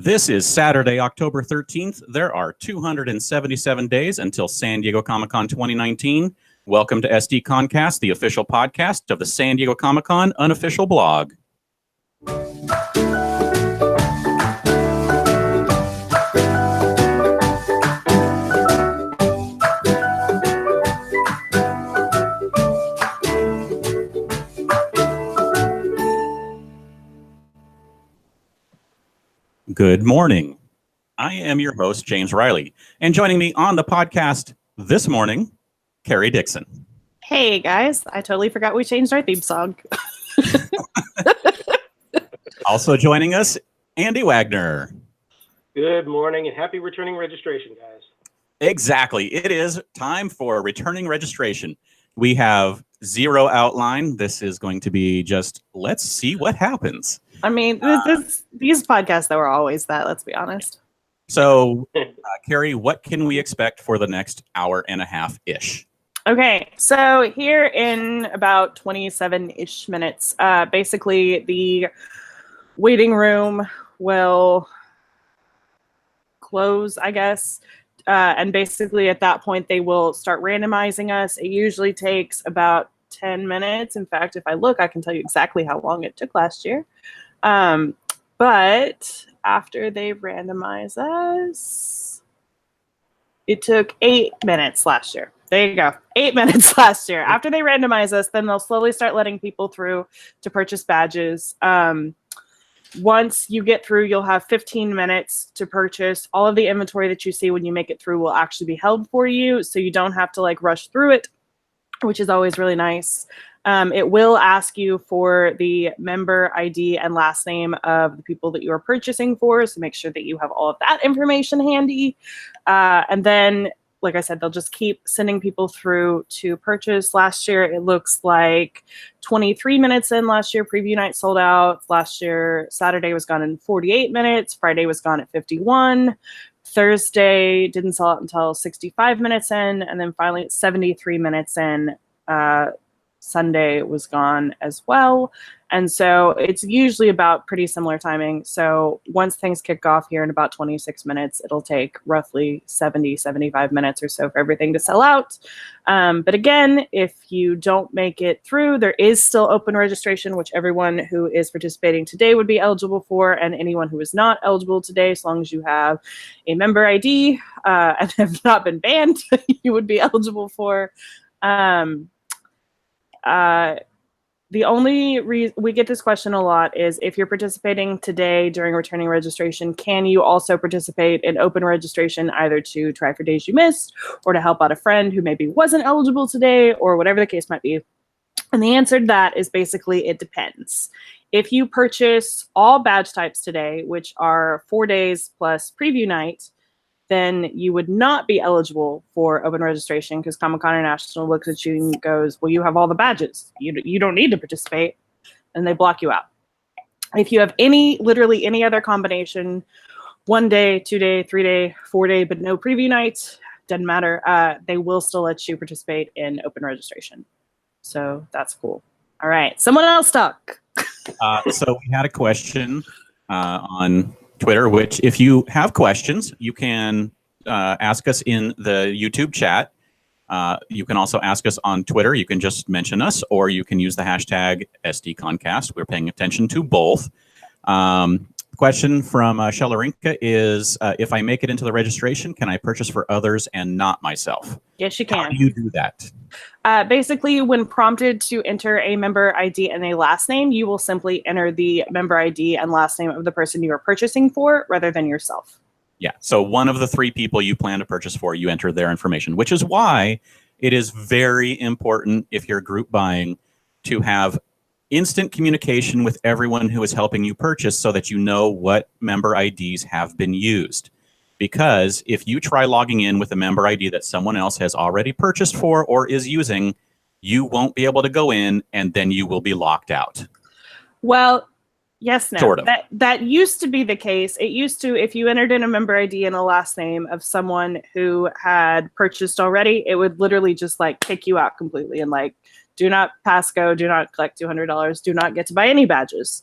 This is Saturday, October 13th. There are 277 days until San Diego Comic-Con 2019. Welcome to SDConCast, the official podcast of the San Diego Comic-Con unofficial blog. Good morning. I am your host, James Riley, and joining me on the podcast this morning, Carrie Dixon. Hey guys, I totally forgot we changed our theme song. Also joining us, Andy Wagner. Good morning and happy returning registration, guys. Exactly. It is time for returning registration. We have zero outline. This is going to be just, let's see what happens. I mean, these podcasts, though, are always that, let's be honest. So, Carrie, what can we expect for the next hour and a half-ish? Okay, so here in about 27-ish minutes, basically the waiting room will close, I guess. And basically at that point, they will start randomizing us. It usually takes about 10 minutes. In fact, if I look, I can tell you exactly how long it took last year. But after they randomize us, it took 8 minutes last year. There you go. 8 minutes last year. After they randomize us, then they'll slowly start letting people through to purchase badges. Once you get through, you'll have 15 minutes to purchase. All of the inventory that you see when you make it through will actually be held for you, so you don't have to like rush through it, which is always really nice. It will ask you for the member ID and last name of the people that you are purchasing for, so make sure that you have all of that information handy. And then, like I said, they'll just keep sending people through to purchase. Last year, it looks like 23 minutes in last year, preview night sold out. Last year, Saturday was gone in 48 minutes. Friday was gone at 51. Thursday didn't sell out until 65 minutes in. And then finally, at 73 minutes in, Sunday was gone as well. And so it's usually about pretty similar timing. So once things kick off here in about 26 minutes, it'll take roughly 75 minutes or so for everything to sell out. But again, if you don't make it through, there is still open registration, which everyone who is participating today would be eligible for, and anyone who is not eligible today, as long as you have a member ID and have not been banned, you would be eligible for. The only reason we get this question a lot is if you're participating today during returning registration, can you also participate in open registration either to try for days you missed or to help out a friend who maybe wasn't eligible today or whatever the case might be? And the answer to that is basically it depends. If you purchase all badge types today, which are 4 days plus preview night, then you would not be eligible for open registration because Comic-Con International looks at you and goes, well, you have all the badges. You don't need to participate, and they block you out. If you have literally any other combination, 1 day, 2 day, 3 day, 4 day, but no preview nights, doesn't matter. They will still let you participate in open registration. So that's cool. All right, someone else talk. So we had a question on Twitter, which if you have questions, you can ask us in the YouTube chat. You can also ask us on Twitter. You can just mention us, or you can use the hashtag SDConCast. We're paying attention to both. Question from Shelarinka is, if I make it into the registration, can I purchase for others and not myself? Yes, you can. How do you do that? Basically, when prompted to enter a member ID and a last name, you will simply enter the member ID and last name of the person you are purchasing for rather than yourself. Yeah, so one of the 3 people you plan to purchase for, you enter their information, which is why it is very important if you're group buying to have instant communication with everyone who is helping you purchase so that you know what member IDs have been used. Because if you try logging in with a member ID that someone else has already purchased for or is using, you won't be able to go in and then you will be locked out. Well, yes, no. Sort of. That used to be the case. It used to, if you entered in a member ID and a last name of someone who had purchased already, it would literally just like kick you out completely and like Do not pass go. Do not collect $200. Do not get to buy any badges.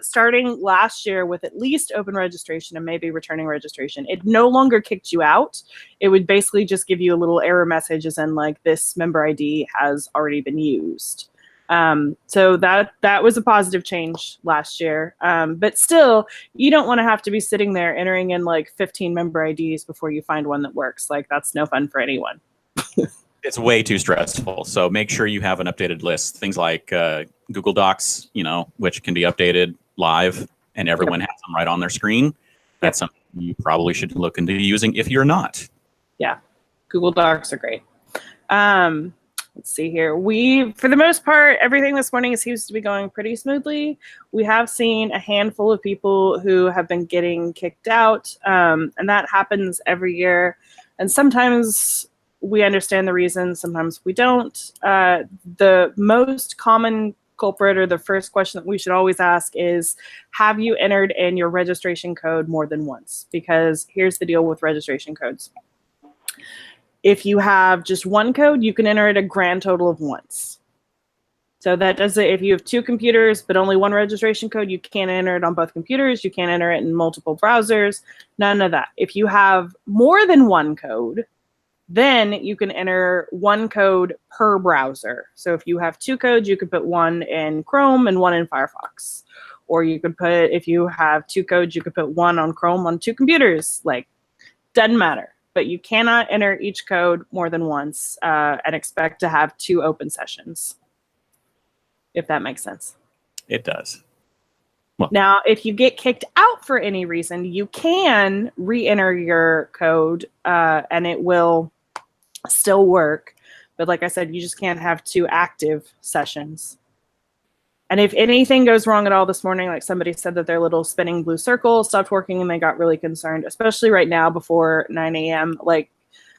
Starting last year with at least open registration and maybe returning registration, it no longer kicked you out. It would basically just give you a little error message as in like this member ID has already been used. So that was a positive change last year. But still, you don't want to have to be sitting there entering in like 15 member IDs before you find one that works. Like that's no fun for anyone. It's way too stressful. So make sure you have an updated list. Things like Google Docs, which can be updated live and everyone has them right on their screen. That's something you probably should look into using if you're not. Yeah, Google Docs are great. Let's see here. For the most part, everything this morning seems to be going pretty smoothly. We have seen a handful of people who have been getting kicked out, and that happens every year. And sometimes we understand the reason, sometimes we don't. The most common culprit, or the first question that we should always ask is, have you entered in your registration code more than once? Because here's the deal with registration codes. If you have just one code, you can enter it a grand total of once. So that does it. If you have two computers, but only one registration code, you can't enter it on both computers. You can't enter it in multiple browsers, none of that. If you have more than one code, then you can enter one code per browser. So if you have two codes, you could put one in Chrome and one in Firefox. Or you could put, if you have two codes, you could put one on Chrome on two computers. Like, doesn't matter. But you cannot enter each code more than once and expect to have two open sessions, if that makes sense. It does. Well, now, if you get kicked out for any reason, you can re-enter your code and it will still work. But like I said, you just can't have two active sessions. And if anything goes wrong at all this morning, like somebody said that their little spinning blue circle stopped working and they got really concerned, especially right now before 9 a.m., like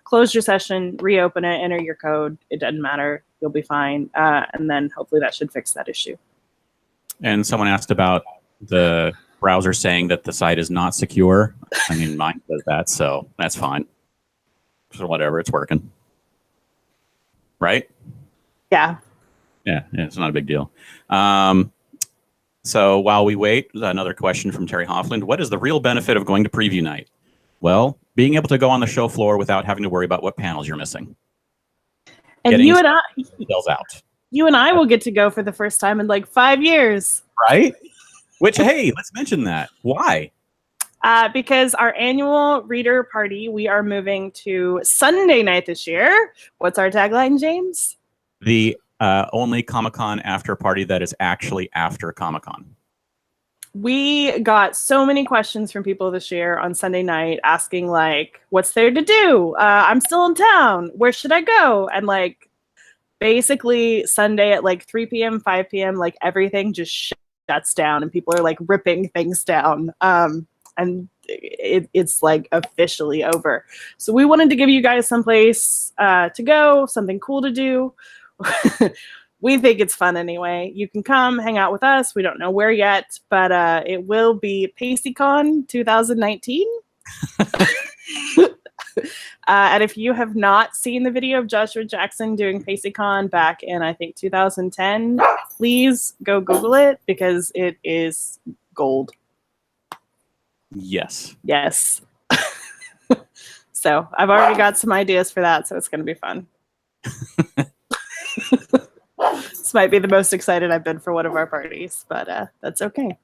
close your session, reopen it, enter your code. It doesn't matter. You'll be fine. And then hopefully that should fix that issue. And someone asked about the browser saying that the site is not secure. I mean, mine does that, so that's fine. So whatever, it's working. Right? Yeah. Yeah, it's not a big deal. So while we wait, another question from Terry Hoffland. What is the real benefit of going to preview night? Well, being able to go on the show floor without having to worry about what panels you're missing. And Getting you and I details out. You and I will get to go for the first time in like 5 years. Right? Which, hey, let's mention that. Why? Because our annual reader party, we are moving to Sunday night this year. What's our tagline, James? The only Comic-Con after party that is actually after Comic-Con. We got so many questions from people this year on Sunday night asking like, what's there to do? I'm still in town. Where should I go? And like, basically Sunday at like 3 p.m., 5 p.m., like everything just shuts down and people are like ripping things down. And it's like officially over. So we wanted to give you guys someplace to go, something cool to do. We think it's fun anyway. You can come hang out with us. We don't know where yet, but it will be PaceyCon 2019. And if you have not seen the video of Joshua Jackson doing PaceyCon back in, I think, 2010, please go Google it because it is gold. Yes. Yes. So I've already got some ideas for that, so it's going to be fun. This might be the most excited I've been for one of our parties, but that's okay.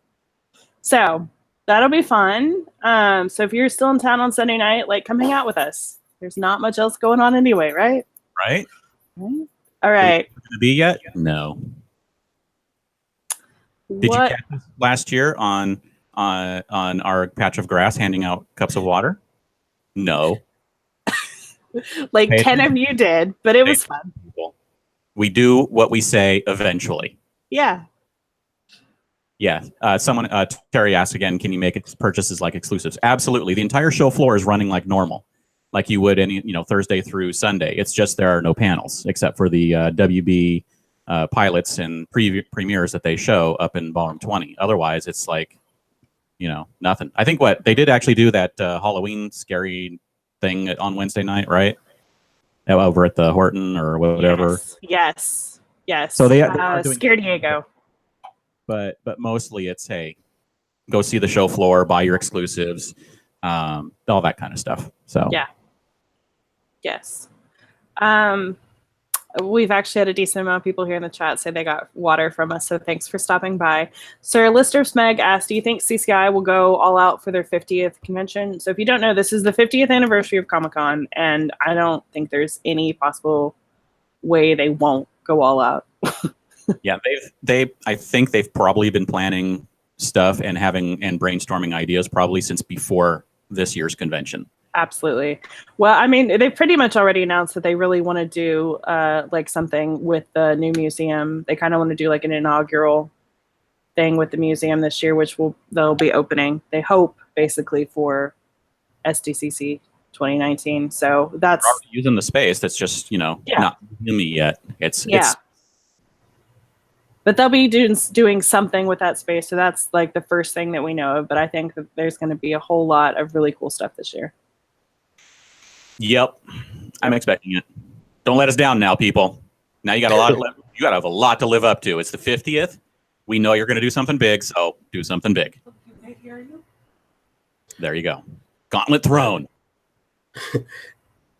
So that'll be fun. So if you're still in town on Sunday night, like come hang out with us. There's not much else going on anyway, right? Right? All right. Going to be yet? No. Did you catch us last year on our patch of grass handing out cups of water? No. Like 10 of you did, but it was fun. We do what we say eventually. Yeah. Yeah. Someone, Terry asked again, can you make purchases like exclusives? Absolutely. The entire show floor is running like normal, like you would any, Thursday through Sunday. It's just there are no panels except for the WB pilots and premieres that they show up in Ballroom 20. Otherwise, it's like, nothing. I think what they did actually do that Halloween scary thing on Wednesday night, right? Over at the Horton or whatever. Yes. Yes. So they are doing Scare Diego. but mostly it's, hey, go see the show floor, buy your exclusives, all that kind of stuff. So Yeah. Yes. We've actually had a decent amount of people here in the chat say they got water from us, so thanks for stopping by. Sir Lister Smeg asked, do you think CCI will go all out for their 50th convention? So if you don't know, this is the 50th anniversary of Comic-Con, and I don't think there's any possible way they won't go all out. yeah, I think they've probably been planning stuff and brainstorming ideas probably since before this year's convention. Absolutely. Well, I mean, they've pretty much already announced that they really want to do like something with the new museum. They kind of want to do like an inaugural thing with the museum this year, which they'll be opening, they hope, basically for SDCC 2019. So that's using the space. That's just, not me yet. It's but they'll be doing something with that space. So that's like the first thing that we know of. But I think that there's going to be a whole lot of really cool stuff this year. Yep, I'm expecting it. Don't let us down now, people. Now you got you got to have a lot to live up to. It's the 50th. We know you're going to do something big, so do something big. There you go. Gauntlet thrown.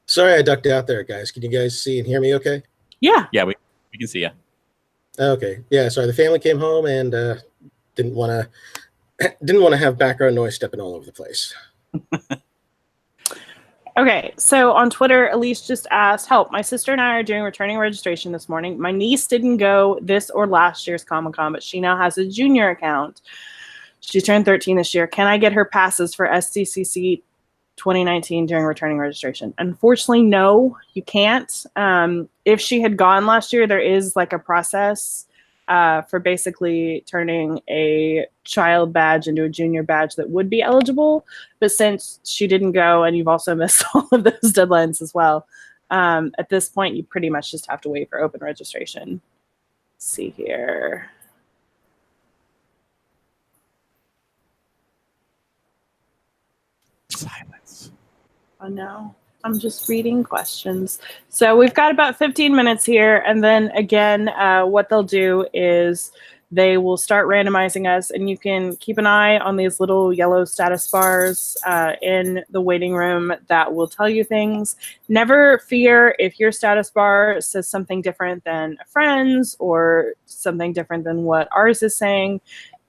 Sorry, I ducked out there, guys. Can you guys see and hear me okay? Yeah. Yeah, we can see you. Okay. Yeah, sorry. The family came home and didn't want to have background noise stepping all over the place. Okay, so on Twitter, Elise just asked, help, my sister and I are doing returning registration this morning. My niece didn't go this or last year's Comic-Con, but she now has a junior account. She's turned 13 this year. Can I get her passes for SDCC 2019 during returning registration? Unfortunately, no, you can't. If she had gone last year, there is like a process for basically turning a child badge into a junior badge that would be eligible. But since she didn't go and you've also missed all of those deadlines as well, at this point, you pretty much just have to wait for open registration. Let's see here. Silence. Oh no, I'm just reading questions. So we've got about 15 minutes here. And then again, what they'll do is they will start randomizing us, and you can keep an eye on these little yellow status bars in the waiting room that will tell you things. Never fear if your status bar says something different than a friend's or something different than what ours is saying.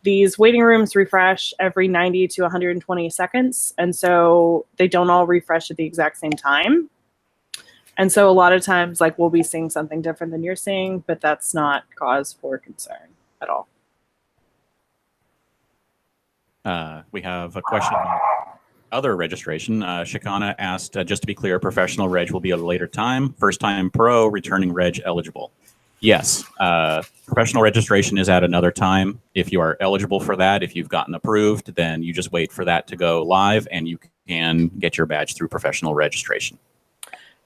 These waiting rooms refresh every 90 to 120 seconds, and so they don't all refresh at the exact same time. And so a lot of times, like, we'll be seeing something different than you're seeing, but that's not cause for concern at all. We have a question on other registration. Shikana asked, just to be clear, professional reg will be at a later time. First time pro, returning reg eligible. Yes, professional registration is at another time. If you are eligible for that, if you've gotten approved, then you just wait for that to go live and you can get your badge through professional registration.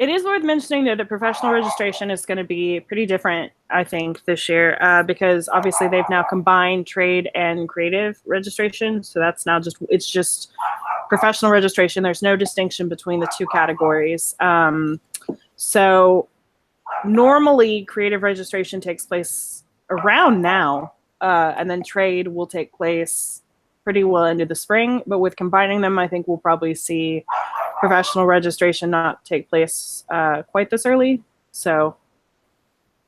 It is worth mentioning, though, that professional registration is going to be pretty different, I think, this year, because obviously they've now combined trade and creative registration. So that's now it's just professional registration. There's no distinction between the two categories. So normally creative registration takes place around now, and then trade will take place pretty well into the spring. But with combining them, I think we'll probably see professional registration not take place quite this early. So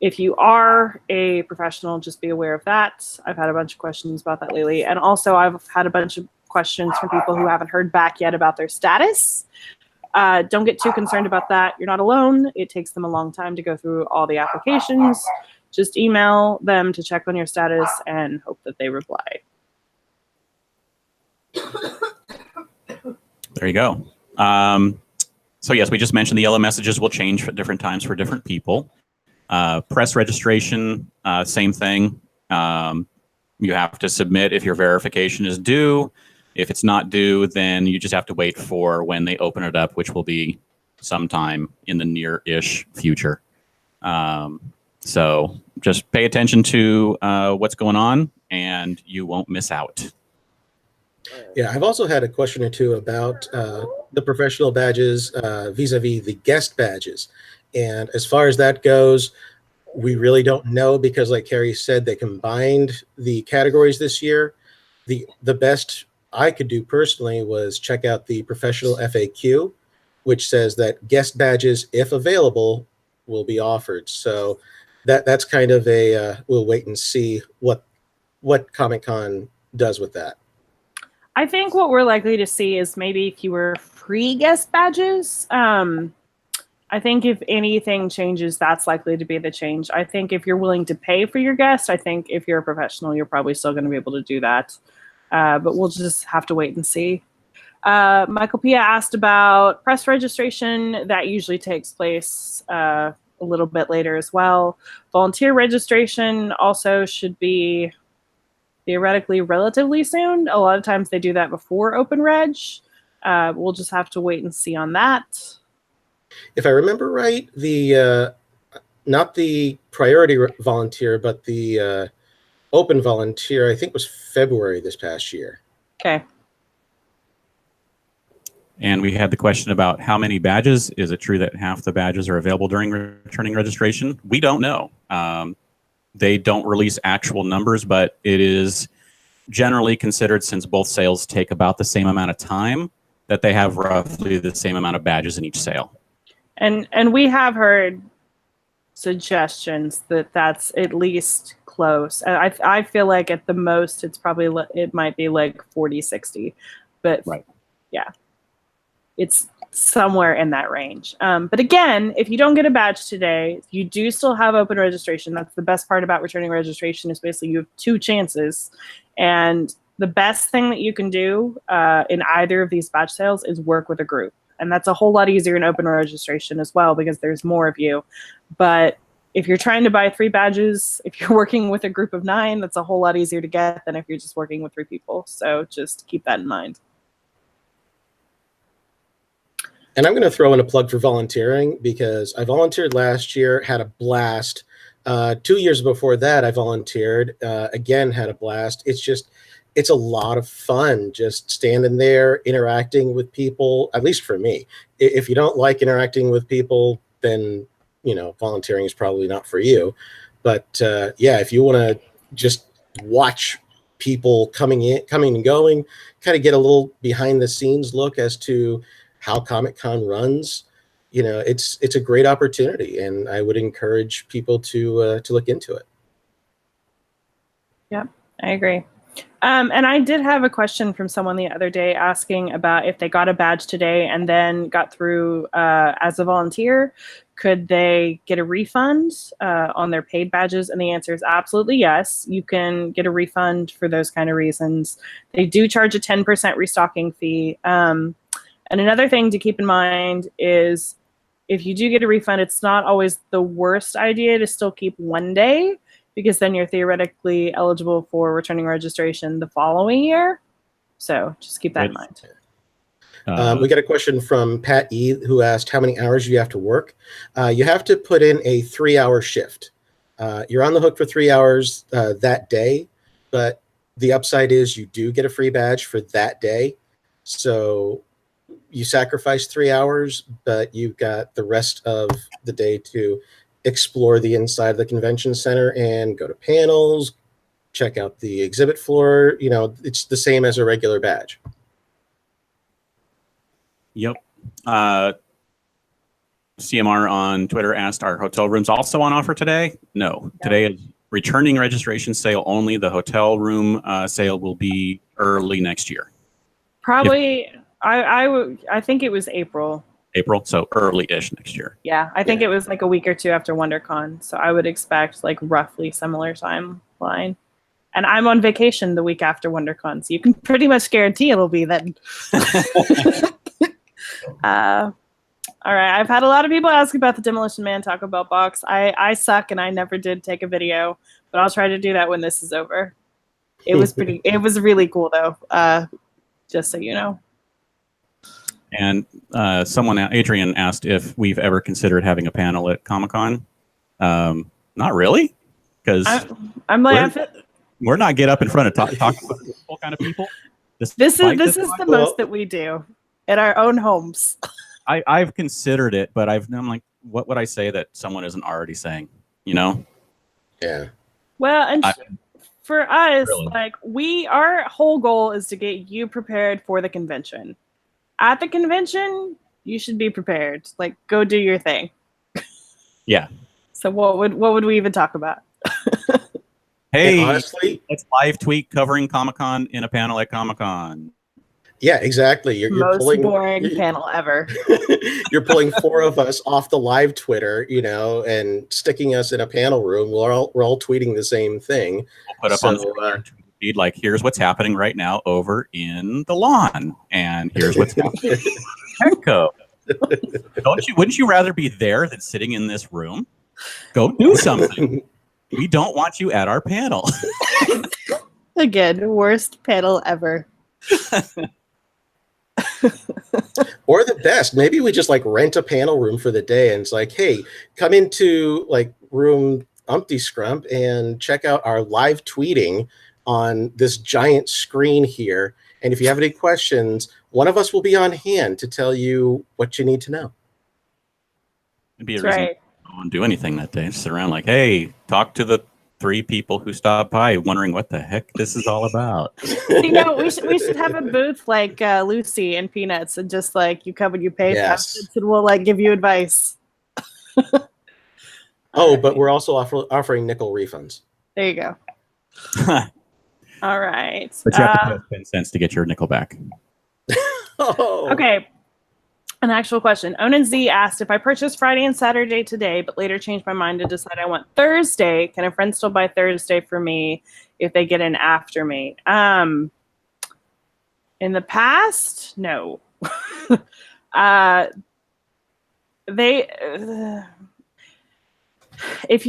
if you are a professional, just be aware of that. I've had a bunch of questions about that lately. And also I've had a bunch of questions from people who haven't heard back yet about their status. Don't get too concerned about that. You're not alone. It takes them a long time to go through all the applications. Just email them to check on your status and hope that they reply. There you go. So yes, we just mentioned the yellow messages will change at different times for different people. Press registration, same thing. You have to submit if your verification is due. If it's not due, then you just have to wait for when they open it up, which will be sometime in the near-ish future. So just pay attention to what's going on, and you won't miss out. Yeah, I've also had a question or two about the professional badges vis-a-vis the guest badges. And as far as that goes, We really don't know because, like Carrie said, they combined the categories this year. The best I could do personally was check out the professional FAQ, which says that guest badges, if available, will be offered. So that's kind of a we'll wait and see what Comic-Con does with that. I think what we're likely to see is maybe fewer free guest badges. I think if anything changes, that's likely to be the change. I think if you're willing to pay for your guest, I think if you're a professional, you're probably still going to be able to do that. But we'll just have to wait and see. Michael Pia asked about press registration. That usually takes place a little bit later as well. Volunteer registration also should be theoretically relatively soon. A lot of times they do that before open reg. We'll just have to wait and see on that. If I remember right, the not the priority volunteer, but the open volunteer, I think was February this past year. Okay. And we had the question about how many badges. Is it true that half the badges are available during returning registration? We don't know. They don't release actual numbers, but it is generally considered, since both sales take about the same amount of time, that they have roughly the same amount of badges in each sale. And we have heard suggestions that that's at least close. I feel like at the most it's probably it might be like 40-60, but right. Yeah, it's somewhere in that range. But again, if you don't get a badge today, you do still have open registration. That's the best part about returning registration, is basically you have 2 chances. And the best thing that you can do in either of these badge sales is work with a group. And that's a whole lot easier in open registration as well, because there's more of you. But if you're trying to buy 3 badges, if you're working with a group of 9, that's a whole lot easier to get than if you're just working with 3 people. So just keep that in mind. And I'm going to throw in a plug for volunteering, because I volunteered last year, had a blast. 2 years before that, I volunteered, again, had a blast. It's a lot of fun just standing there, interacting with people, at least for me. If you don't like interacting with people, then, volunteering is probably not for you. But yeah, if you want to just watch people coming and going, kind of get a little behind the scenes look as to how Comic-Con runs, it's a great opportunity, and I would encourage people to look into it. Yeah, I agree. And I did have a question from someone the other day asking about if they got a badge today and then got through as a volunteer, could they get a refund on their paid badges? And the answer is absolutely yes. You can get a refund for those kind of reasons. They do charge a 10% restocking fee. And another thing to keep in mind is if you do get a refund, it's not always the worst idea to still keep 1 day, because then you're theoretically eligible for returning registration the following year. So just keep that in mind. We got a question from Pat E, who asked how many hours you have to work. You have to put in a 3-hour shift. You're on the hook for 3 hours that day, but the upside is you do get a free badge for that day. So you sacrifice 3 hours, but you've got the rest of the day to explore the inside of the convention center and go to panels, check out the exhibit floor. It's the same as a regular badge. Yep. CMR on Twitter asked, are hotel rooms also on offer today? No. Today is returning registration sale only. The hotel room sale will be early next year. Probably, I think it was April. April, so early-ish next year. Yeah, I think it was like a week or 2 after WonderCon. So I would expect like roughly similar timeline. And I'm on vacation the week after WonderCon, so you can pretty much guarantee it'll be then. All right, I've had a lot of people ask about the Demolition Man Taco Bell box. I suck and I never did take a video, but I'll try to do that when this is over. It was really cool though, just so you know. And Adrian asked if we've ever considered having a panel at Comic-Con. Not really, because I'm like, we're not get up in front of talking with people kind of people. This is the most that we do at our own homes. I've considered it, but I'm like, what would I say that someone isn't already saying? You know, Yeah. Well, and for us, Really? like our whole goal is to get you prepared for the convention. At the convention, you should be prepared. Like, go do your thing. Yeah. So what would we even talk about? Hey, And honestly, let's live tweet covering Comic-Con in a panel at Comic-Con. yeah, exactly. You're Most pulling boring panel ever. you're pulling 4 of us off the live Twitter, and sticking us in a panel room. We're all tweeting the same thing. We'll put up on the feed like, here's what's happening right now over in the lawn, and here's what's happening in Petco. Wouldn't you rather be there than sitting in this room? Go do something. We don't want you at our panel. Again, worst panel ever. Or the best, maybe we just like rent a panel room for the day, and it's like, hey, come into like room Umpty Scrump and check out our live tweeting on this giant screen here. And if you have any questions, one of us will be on hand to tell you what you need to know. It'd be a That's reason right. to go and do anything that day. Just sit around like, hey, talk to the 3 people who stopped by wondering what the heck this is all about. We should have a booth like Lucy and Peanuts, and just like you come and you pay Yes. and we'll like give you advice. Oh, but we're also offering nickel refunds. There you go. All right. But you have to pay 10 cents to get your nickel back. Oh. Okay. An actual question. Onan Z asked, if I purchase Friday and Saturday today, but later change my mind to decide I want Thursday, can a friend still buy Thursday for me if they get in after me? In the past, no. If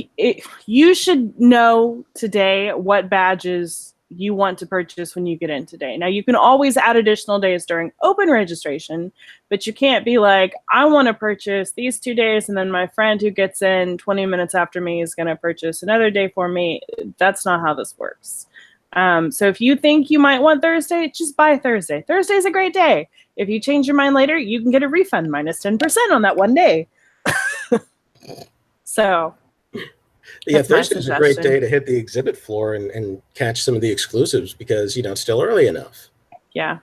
you should know today what badges you want to purchase when you get in today. Now, you can always add additional days during open registration, but you can't be like, I want to purchase these 2 days, and then my friend who gets in 20 minutes after me is going to purchase another day for me. That's not how this works. So if you think you might want Thursday, just buy Thursday. Thursday's a great day. If you change your mind later, you can get a refund minus 10% on that one day. So yeah, that's my Thursday's a great suggestion. day to hit the exhibit floor and catch some of the exclusives because, it's still early enough. Yeah.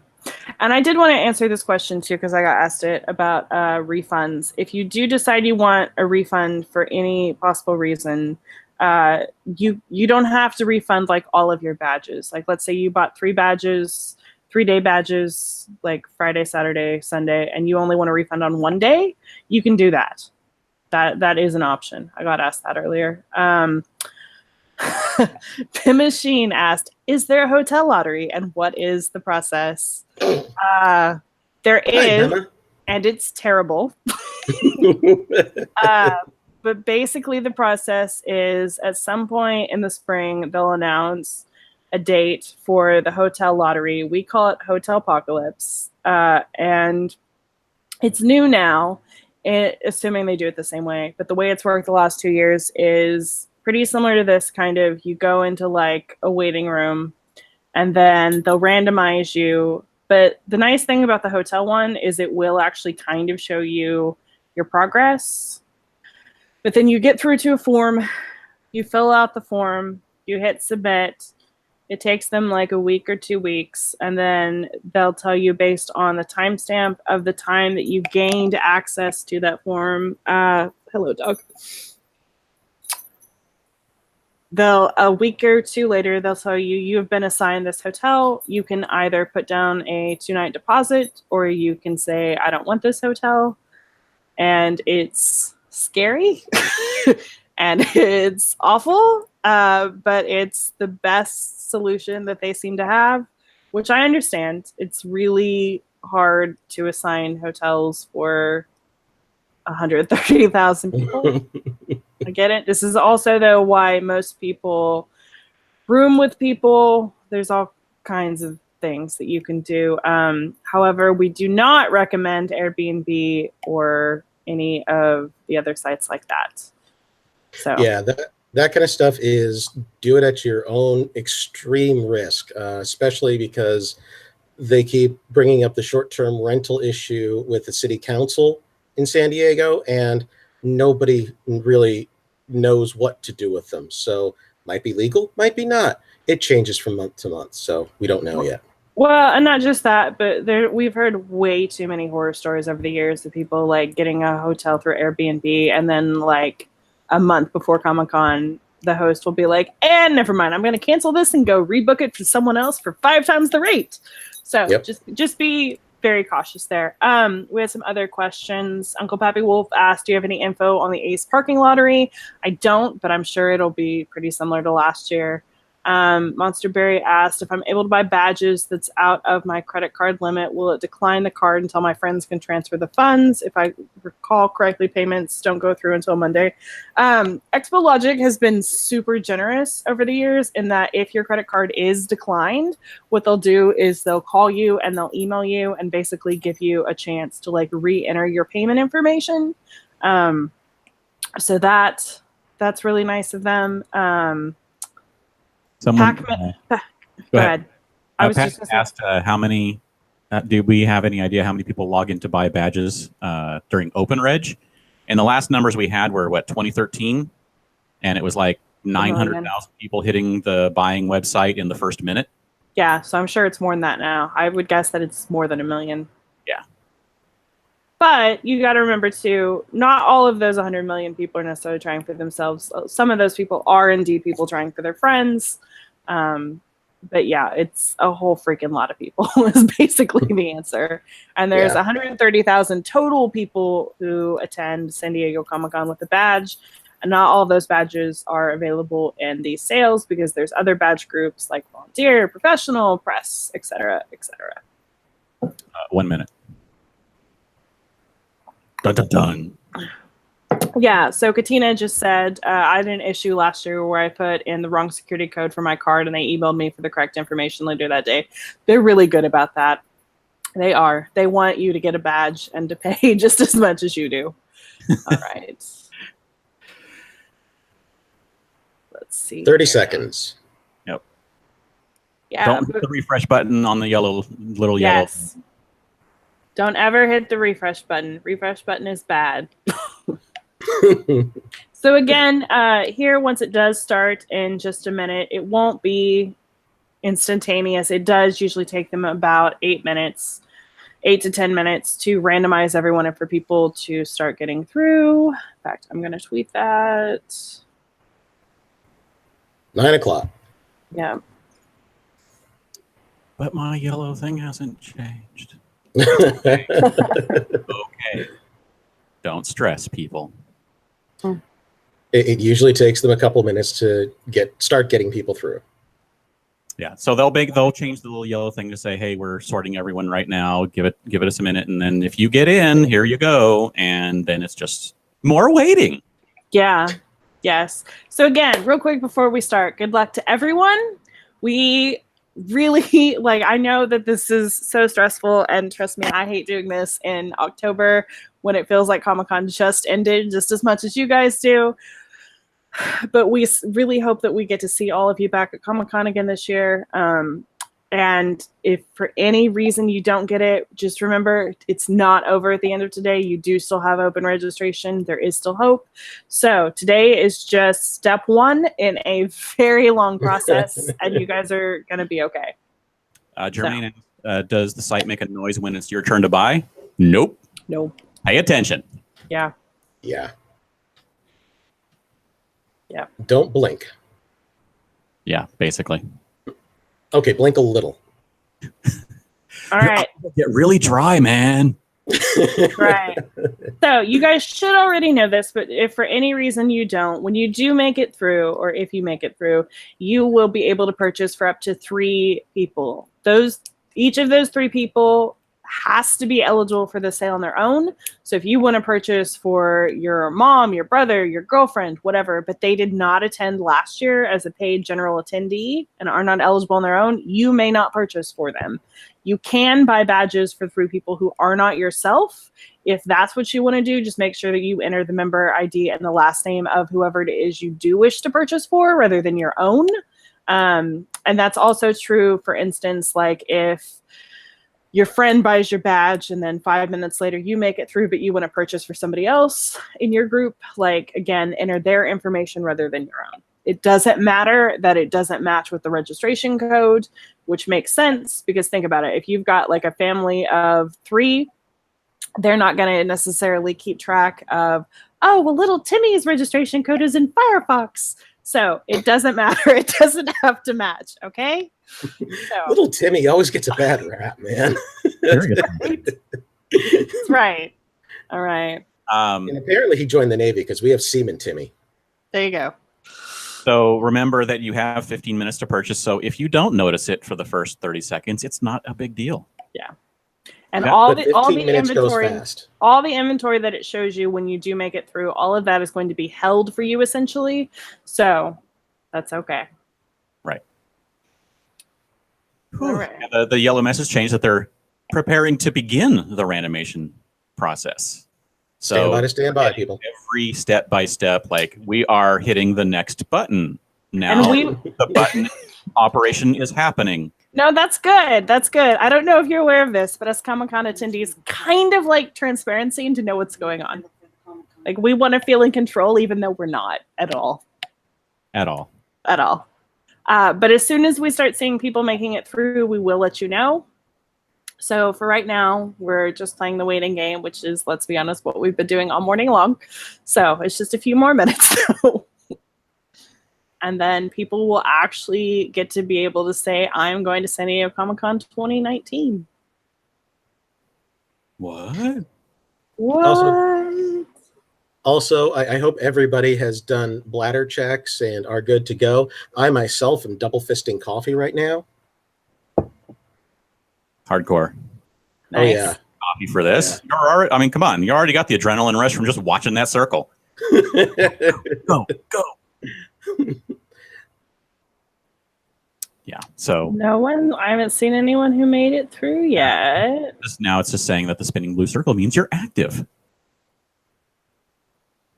And I did want to answer this question too, because I got asked it about refunds. If you do decide you want a refund for any possible reason, you don't have to refund like all of your badges. Like, let's say you bought 3 badges, 3-day badges, like Friday, Saturday, Sunday, and you only want to refund on 1 day, you can do that. That is an option. I got asked that earlier. Pim Machine asked, is there a hotel lottery and what is the process? There is, and it's terrible. But basically the process is at some point in the spring, they'll announce a date for the hotel lottery. We call it Hotel Apocalypse. And it's new now, assuming they do it the same way. But the way it's worked the last 2 years is pretty similar to this kind of, you go into like a waiting room and then they'll randomize you. But the nice thing about the hotel one is it will actually kind of show you your progress. But then you get through to a form, you fill out the form, you hit submit. It takes them like a week or 2 weeks, and then they'll tell you based on the timestamp of the time that you gained access to that form. Hello, dog. A week or 2 later, they'll tell you you have been assigned this hotel. You can either put down a 2-night deposit, or you can say, I don't want this hotel. And it's scary and it's awful, but it's the best solution that they seem to have, which I understand. It's really hard to assign hotels for 130,000 people. I get it. This is also, though, why most people room with people. There's all kinds of things that you can do. However, we do not recommend Airbnb or any of the other sites like that. So yeah, that kind of stuff is do it at your own extreme risk, especially because they keep bringing up the short-term rental issue with the city council in San Diego, and nobody really knows what to do with them. So might be legal, might be not. It changes from month to month, so we don't know yet. Well, and not just that, but we've heard way too many horror stories over the years of people like getting a hotel through Airbnb, and then like a month before Comic-Con, the host will be like, "And never mind, I'm going to cancel this and go rebook it for someone else for 5 times the rate." So just be very cautious there. We had some other questions. Uncle Pappy Wolf asked, "Do you have any info on the Ace parking lottery?" I don't, but I'm sure it'll be pretty similar to last year. Monster Berry asked, "If I'm able to buy badges that's out of my credit card limit, will it decline the card until my friends can transfer the funds? If I recall correctly, payments don't go through until Monday." Expo Logic has been super generous over the years in that if your credit card is declined, what they'll do is they'll call you and they'll email you and basically give you a chance to like re-enter your payment information. So that's really nice of them. Someone Go ahead. I was Pat just asked how many. Do we have any idea how many people log in to buy badges during Open Reg? And the last numbers we had were 2013, and it was like 900,000 people hitting the buying website in the first minute. Yeah, so I'm sure it's more than that now. I would guess that it's more than 1 million. Yeah. But you got to remember too, not all of those 100 million people are necessarily trying for themselves. Some of those people are indeed people trying for their friends. But yeah, it's a whole freaking lot of people is basically the answer. And there's 130,000 total people who attend San Diego Comic-Con with a badge. And not all of those badges are available in these sales because there's other badge groups like volunteer, professional, press, etc., etc. 1 minute. Dun, dun, dun. Yeah, so Katina just said, I had an issue last year where I put in the wrong security code for my card and they emailed me for the correct information later that day. They're really good about that. They are. They want you to get a badge and to pay just as much as you do. All right. Let's see. 30 seconds. Yep. Yeah. Don't hit the refresh button on the little yellow. Yes. Don't ever hit the refresh button. Refresh button is bad. So again, here, once it does start in just a minute, it won't be instantaneous. It does usually take them about 8 minutes, 8 to 10 minutes to randomize everyone and for people to start getting through. In fact, I'm going to tweet that. 9 o'clock. Yeah. But my yellow thing hasn't changed. Okay. Don't stress, people. It usually takes them a couple minutes to start getting people through. Yeah, so they'll change the little yellow thing to say, "Hey, we're sorting everyone right now. Give it us a minute, and then if you get in, here you go." And then it's just more waiting. Yeah. Yes. So again, real quick before we start, good luck to everyone. We really I know that this is so stressful, and trust me, I hate doing this in October when it feels like Comic-Con just ended just as much as you guys do. But we really hope that we get to see all of you back at Comic-Con again this year. And if for any reason you don't get it, just remember it's not over at the end of today. You do still have open registration. There is still hope. So today is just step 1 in a very long process, and you guys are going to be okay. Jermaine, does the site make a noise when it's your turn to buy? Nope. Nope. Pay attention. Yeah. Yeah. Yeah. Don't blink. Yeah, basically. Okay, blink a little. All right. Get really dry, man. Right. So you guys should already know this, but if for any reason you don't, when you do make it through, or if you make it through, you will be able to purchase for up to 3 people. Each of those 3 people has to be eligible for the sale on their own. So if you want to purchase for your mom, your brother, your girlfriend, whatever, but they did not attend last year as a paid general attendee and are not eligible on their own, you may not purchase for them. You can buy badges for 3 people who are not yourself. If that's what you want to do, just make sure that you enter the member ID and the last name of whoever it is you do wish to purchase for rather than your own. And that's also true, for instance, like if your friend buys your badge and then 5 minutes later you make it through, but you want to purchase for somebody else in your group, like, again, enter their information rather than your own. It doesn't matter that it doesn't match with the registration code, which makes sense because think about it. If you've got like a family of 3, they're not going to necessarily keep track of, oh, well, little Timmy's registration code is in Firefox. So it doesn't matter. It doesn't have to match. Okay. So. Little Timmy always gets a bad rap, man. That's right. All right. And apparently he joined the Navy because we have Seaman Timmy. There you go. So remember that you have 15 minutes to purchase. So if you don't notice it for the first 30 seconds, it's not a big deal. Yeah. And Yeah, all But the 15 minutes goes inventory, fast. all the inventory that it shows you when you do make it through, all of that is going to be held for you essentially. So that's okay. Right. All right. The yellow message changed that they're preparing to begin the randomization process. So Stand by, people. every step by step, like we are hitting the next button now. And the button operation is happening. No, that's good. That's good. I don't know if you're aware of this, but as Comic-Con attendees kind of like transparency and to know what's going on. Like we want to feel in control even though we're not at all. At all. At all. But as soon as we start seeing people making it through, we will let you know. So for right now, we're just playing the waiting game, which is, let's be honest, what we've been doing all morning long. So it's just a few more minutes now. And then people will actually get to be able to say, I'm going to San Diego Comic-Con 2019. What? What? Also, I hope everybody has done bladder checks and are good to go. I myself am double fisting coffee right now. Hardcore. Nice. Oh, yeah. Copy for this. You're already, I mean, come on. You already got the adrenaline rush from just watching that circle. Go, go. Yeah. So I haven't seen anyone who made it through yet. now it's just saying that the spinning blue circle means you're active.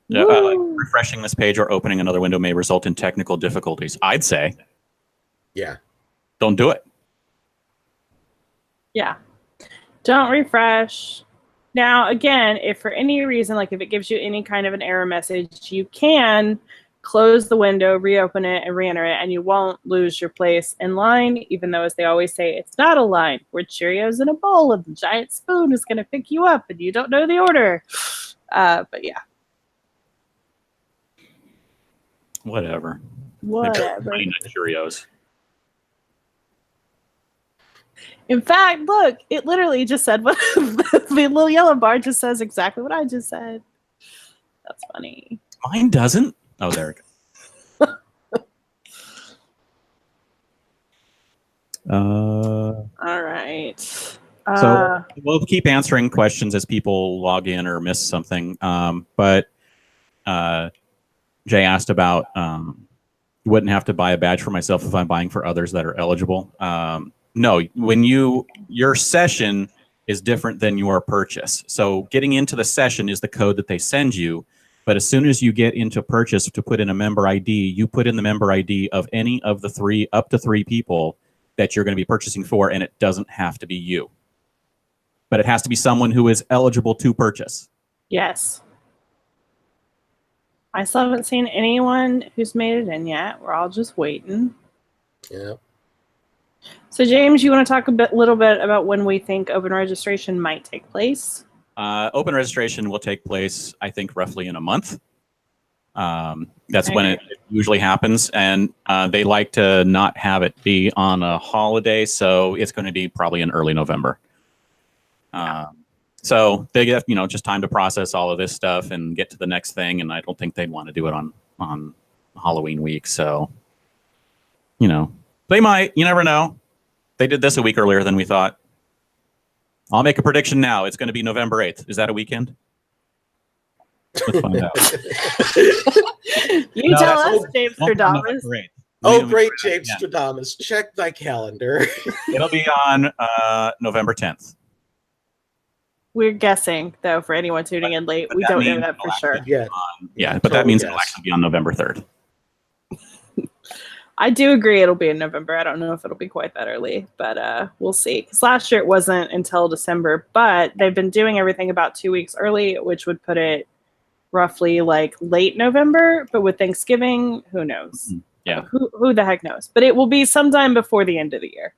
Refreshing this page or opening another window may result in technical difficulties. I'd say, Yeah. don't do it. Yeah. Don't refresh. Now, again, if for any reason, like if it gives you any kind of an error message, you can close the window, reopen it, and re-enter it, and you won't lose your place in line, even though, as they always say, it's not a line. We're Cheerios in a bowl, and the giant spoon is going to pick you up, and you don't know the order. But yeah. Whatever. Whatever. Cheerios. In fact, look, it literally just said what the little yellow bar just says exactly what I just said. That's funny. Mine doesn't. Oh, there it goes. All right. So we'll keep answering questions as people log in or miss something. But Jay asked about wouldn't have to buy a badge for myself if I'm buying for others that are eligible. No, when your session is different than your purchase. So getting into the session is the code that they send you. But as soon as you get into purchase to put in a member ID, you put in the member ID of any of the up to three people that you're going to be purchasing for, and it doesn't have to be you. But it has to be someone who is eligible to purchase. Yes. I still haven't seen anyone who's made it in yet. We're all just waiting. Yeah. So, James, you want to talk a little bit about when we think open registration might take place? Open registration will take place, I think, roughly in a month. That's when it usually happens, and they like to not have it be on a holiday, so it's going to be probably in early November. So they get just time to process all of this stuff and get to the next thing, and I don't think they'd want to do it on Halloween week. So, they might. You never know. They did this a week earlier than we thought. I'll make a prediction now. It's going to be November 8th. Is that a weekend? Let's find out. You tell us, James Stradamus. Oh, great, James Stradamus. Check thy calendar. It'll be on November 10th. We're guessing, though, for anyone tuning in late. We don't know that for sure. Yeah, but that means it'll actually be on November 3rd. I do agree it'll be in November. I don't know if it'll be quite that early, but we'll see. Because last year it wasn't until December, but they've been doing everything about 2 weeks early, which would put it roughly like late November. But with Thanksgiving, who knows? Yeah. Who the heck knows? But it will be sometime before the end of the year.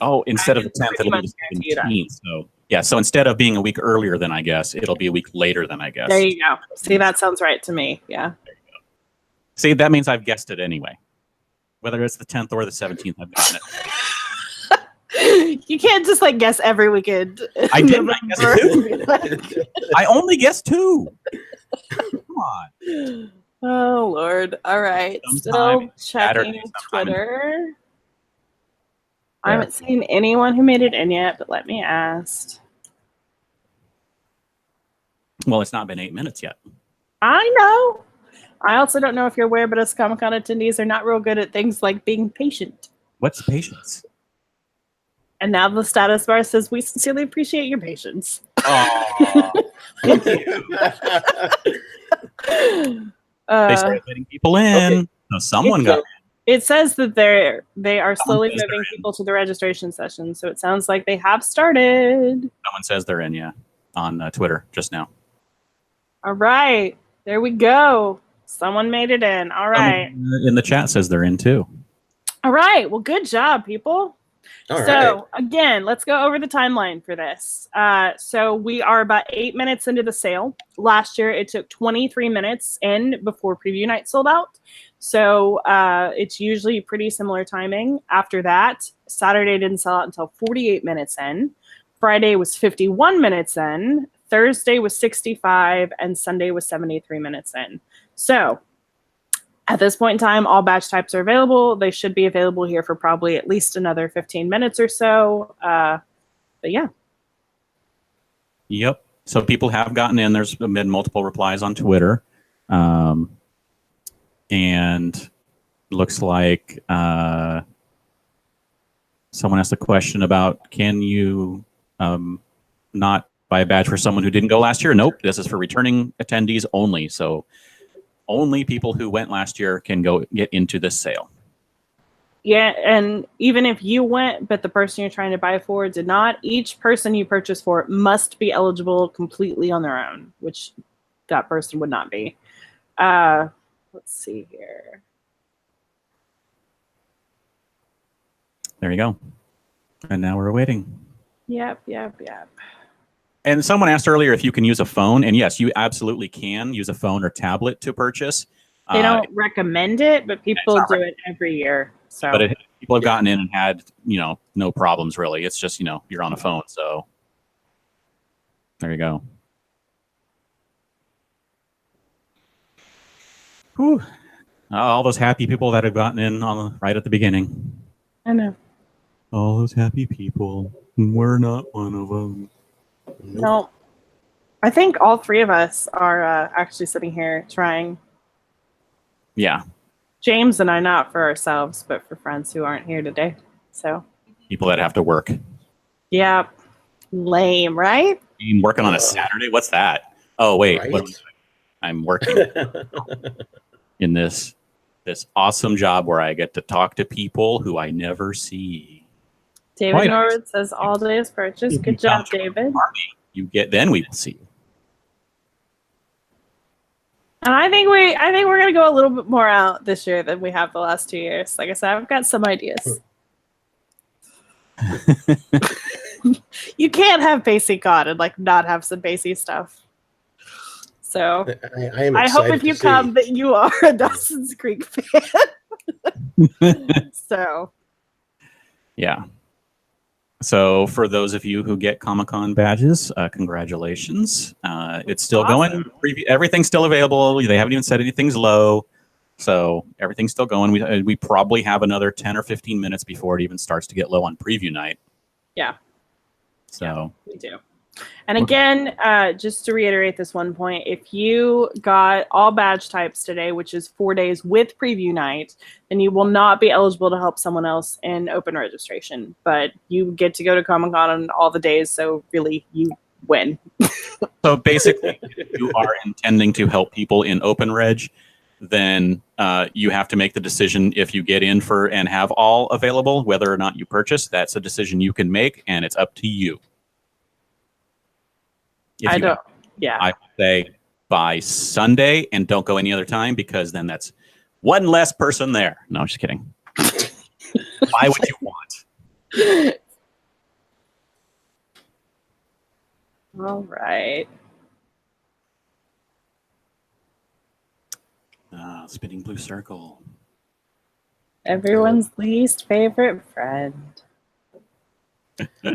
Oh, instead of the 10th, pretty it'll be much the guarantee 17th. So yeah, so instead of being a week earlier than I guess, it'll be a week later than I guess. There you go. See, that sounds right to me. Yeah. See, that means I've guessed it anyway. Whether it's the 10th or the 17th, I've gotten it. You can't just like guess every weekend. I didn't. I guessed two. I only guessed two. Come on. Oh Lord! All right, Sometime still Saturday, checking sometime Twitter. I haven't seen anyone who made it in yet, but let me ask. Well, it's not been 8 minutes yet. I know. I also don't know if you're aware, but us Comic-Con attendees are not real good at things like being patient. What's patience? And now the status bar says, "We sincerely appreciate your patience." Oh, thank you. They started letting people in. Okay. So someone got. It says that they are slowly says they're moving in. people to the registration session, so it sounds like they have started. Someone says they're in. Yeah, on Twitter just now. All right, there we go. Someone made it in. All right. Someone in the chat says they're in too. All right. Well, good job, people. All So right. again, let's go over the timeline for this. So we are about 8 minutes into the sale. Last year, it took 23 minutes in before preview night sold out. So it's usually pretty similar timing. After that, Saturday didn't sell out until 48 minutes in. Friday was 51 minutes in. Thursday was 65, and Sunday was 73 minutes in. So at this point in time, all badge types are available. They should be available here for probably at least another 15 minutes or so. But yeah. Yep. So people have gotten in. There's been multiple replies on Twitter. And looks like someone asked a question about, can you not buy a badge for someone who didn't go last year? Nope. This is for returning attendees only. So only people who went last year can go get into this sale. Yeah, and even if you went, but the person you're trying to buy for did not, each person you purchase for must be eligible completely on their own, which that person would not be. Let's see here. There you go. And now we're waiting. Yep. And someone asked earlier if you can use a phone, and yes, you absolutely can use a phone or tablet to purchase. They don't recommend it, but people not do it every year. So, But people have gotten in and had, no problems really. It's just, you're on a phone. So there you go. Whew. All those happy people that have gotten in right at the beginning. I know. All those happy people. We're not one of them. No, I think all three of us are actually sitting here trying. Yeah. James and I, not for ourselves, but for friends who aren't here today. So People that have to work. yeah, lame, right? I'm working on a Saturday. What's that? Oh wait, Right? what am I doing? I'm working in this awesome job where I get to talk to people who I never see. David Quite Norwood says all day is purchased. Good job, David. Then we will see you. And I think we're gonna go a little bit more out this year than we have the last 2 years. Like I said, I've got some ideas. You can't have basic con and not have some basic stuff. So I am I hope excited if you to come see. that you are a Dawson's Creek fan. So Yeah. So for those of you who get Comic-Con badges, congratulations. It's still Awesome. going. Everything's still available. They haven't even said anything's low. So everything's still going. We probably have another 10 or 15 minutes before it even starts to get low on preview night. yeah. So We do. And again, just to reiterate this one point, if you got all badge types today, which is 4 days with preview night, then you will not be eligible to help someone else in open registration. But you get to go to Comic-Con on all the days, so really you win. So basically, if you are intending to help people in open reg, then you have to make the decision if you get in for and have all available, whether or not you purchase. That's a decision you can make, and it's up to you. Yeah. I say by Sunday and don't go any other time, because then that's one less person there. No, just kidding. Buy what you want. All right. Spinning blue circle. Everyone's least favorite friend. Yeah,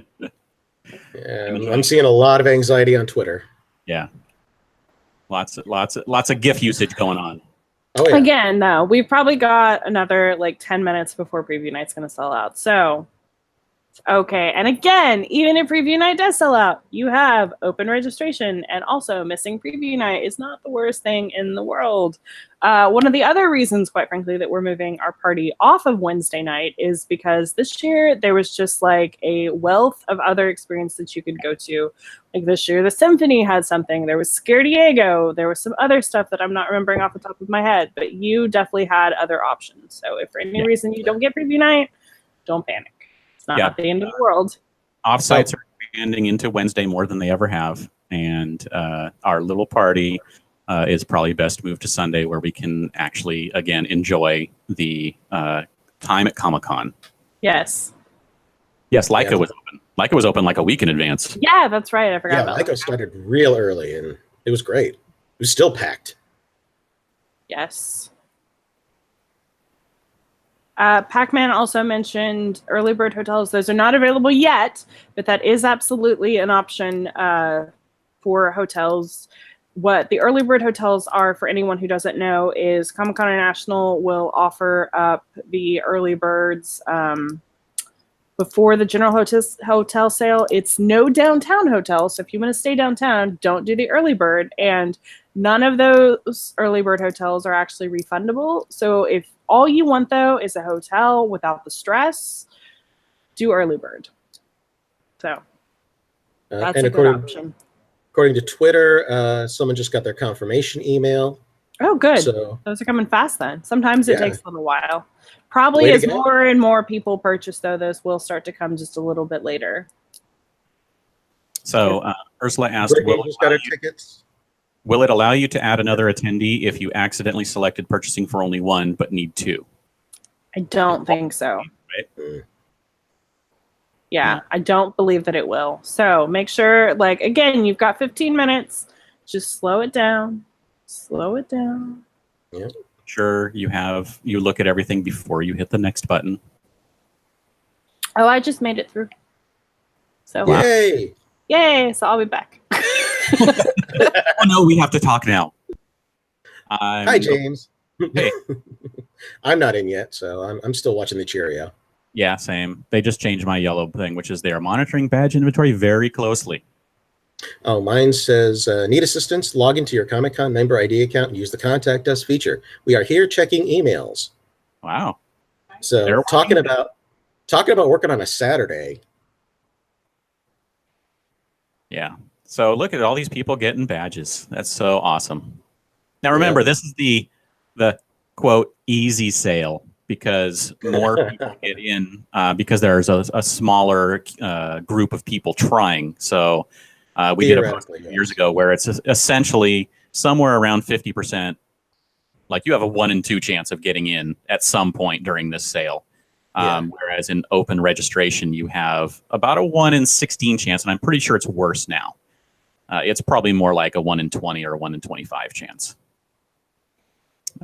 I'm seeing a lot of anxiety on Twitter. Yeah. Lots of GIF usage going on. Oh yeah. Again, no, we've probably got another like 10 minutes before preview night's going to sell out. So, okay. And again, even if preview night does sell out, you have open registration, and also missing preview night is not the worst thing in the world. One of the other reasons, quite frankly, that we're moving our party off of Wednesday night is because this year there was just like a wealth of other experience that you could go to. Like this year, the Symphony had something. There was Scare Diego. There was some other stuff that I'm not remembering off the top of my head, but you definitely had other options. So if for any reason you don't get preview night, don't panic. It's not the end of the world. Offsites are expanding into Wednesday more than they ever have, and our little party is probably best moved to Sunday, where we can actually again enjoy the time at Comic-Con. Yes. Yes, Leica was open. Leica was open like a week in advance. Yeah, that's right. I forgot about Leica started real early, and it was great. It was still packed. Yes. Pac-Man also mentioned early bird hotels. Those are not available yet, but that is absolutely an option for hotels. What the early bird hotels are, for anyone who doesn't know, is Comic-Con International will offer up the early birds before the general hotel sale. It's no downtown hotel, so if you want to stay downtown, don't do the early bird. And none of those early bird hotels are actually refundable. So if all you want, though, is a hotel without the stress, do early bird. So that's a good option. According to Twitter, someone just got their confirmation email. Oh, good. So, those are coming fast then. Sometimes it takes a little while. Probably as more and more people purchase, though, those will start to come just a little bit later. So Ursula asked, will it allow you to add another attendee if you accidentally selected purchasing for only one but need two? I don't think so. Right? Yeah, I don't believe that it will. So make sure, like, again, you've got 15 minutes. Just slow it down. Slow it down. Yeah. Sure, you look at everything before you hit the next button. Oh, I just made it through. So yay! Yay! So I'll be back. Oh no, we have to talk now. Hi, James. Hey. I'm not in yet, so I'm still watching the Cheerio. Yeah, same. They just changed my yellow thing, which is they are monitoring badge inventory very closely. Oh, mine says, need assistance? Log into your Comic-Con member ID account and use the Contact Us feature. We are here checking emails. Wow. So talking about working on a Saturday. Yeah. So look at all these people getting badges. That's so awesome. Now remember, this is the quote easy sale, because more people get in because there's a smaller group of people trying. So we did a post years ago where it's essentially somewhere around 50%. Like you have a 1 in 2 chance of getting in at some point during this sale. Whereas in open registration, you have about a 1 in 16 chance, and I'm pretty sure it's worse now. It's probably more like a 1 in 20 or a 1 in 25 chance.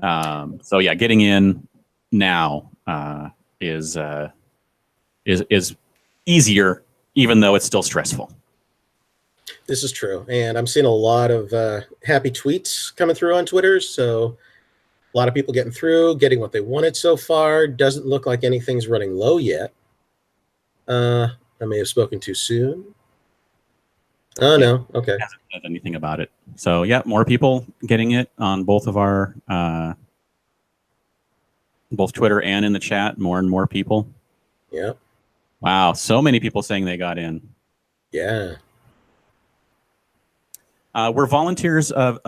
So yeah, getting in now is easier, even though it's still stressful. This is true, and I'm seeing a lot of happy tweets coming through on Twitter. So a lot of people getting through, getting what they wanted so far. Doesn't look like anything's running low yet. I may have spoken too soon. Oh, no. Okay. Hasn't said anything about it. So, yeah, more people getting it on both of our, both Twitter and in the chat. More and more people. Yeah. Wow. So many people saying they got in. Yeah. We're volunteers of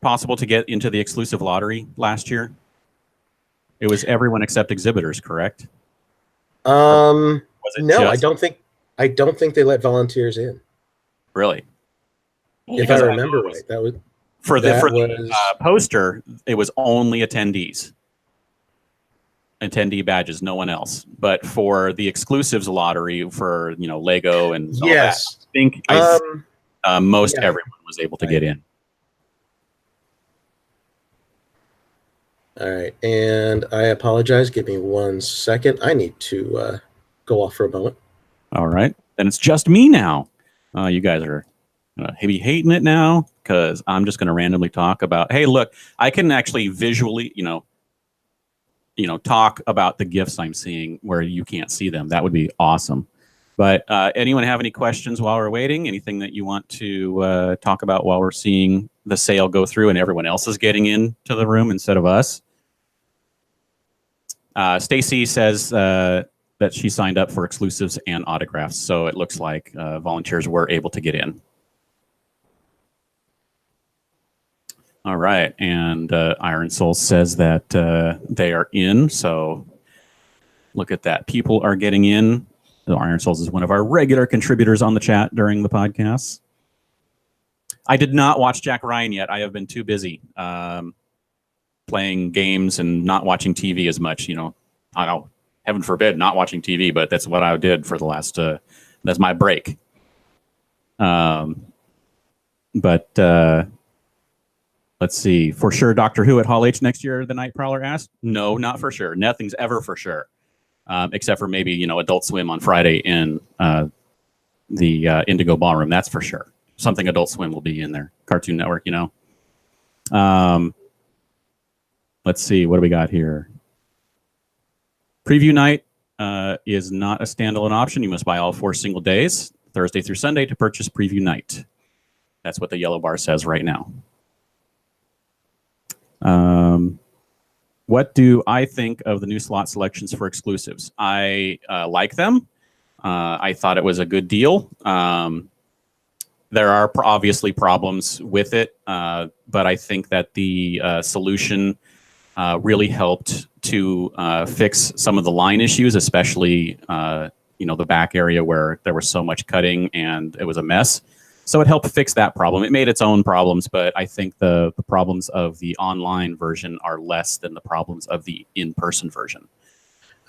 possible to get into the exclusive lottery last year? It was everyone except exhibitors, correct? Was it No, just, I don't think they let volunteers in. really? If I Because remember right, that was for the that for was the poster, it was only attendees, attendee badges, no one else. But for the exclusives lottery, for Lego and all that, yes. I think most yeah. everyone was able to get in. All right, and I apologize. Give me 1 second. I need to go off for a moment. All right, then it's just me now. You guys are be hating it now because I'm just going to randomly talk about. Hey, look, I can actually visually, talk about the gifts I'm seeing where you can't see them. That would be awesome. But anyone have any questions while we're waiting? Anything that you want to talk about while we're seeing the sale go through and everyone else is getting into the room instead of us? Stacy says that she signed up for exclusives and autographs, so it looks like volunteers were able to get in. All right, and Iron Soul says that they are in, so look at that. People are getting in. So Iron Souls is one of our regular contributors on the chat during the podcasts. I did not watch Jack Ryan yet. I have been too busy playing games and not watching TV as much. I don't, heaven forbid, not watching TV, but that's what I did for the last. That's my break. But let's see. For sure, Doctor Who at Hall H next year, the Night Prowler asked. No, not for sure. Nothing's ever for sure. Except for maybe, Adult Swim on Friday in the Indigo Ballroom. That's for sure. Something Adult Swim will be in there. Cartoon Network, Let's see. What do we got here? Preview night is not a standalone option. You must buy all 4 single days, Thursday through Sunday, to purchase preview night. That's what the yellow bar says right now. What do I think of the new slot selections for exclusives? I like them. I thought it was a good deal. There are obviously problems with it, but I think that the solution really helped to fix some of the line issues, especially the back area where there was so much cutting and it was a mess. So it helped fix that problem. It made its own problems, but I think the problems of the online version are less than the problems of the in-person version.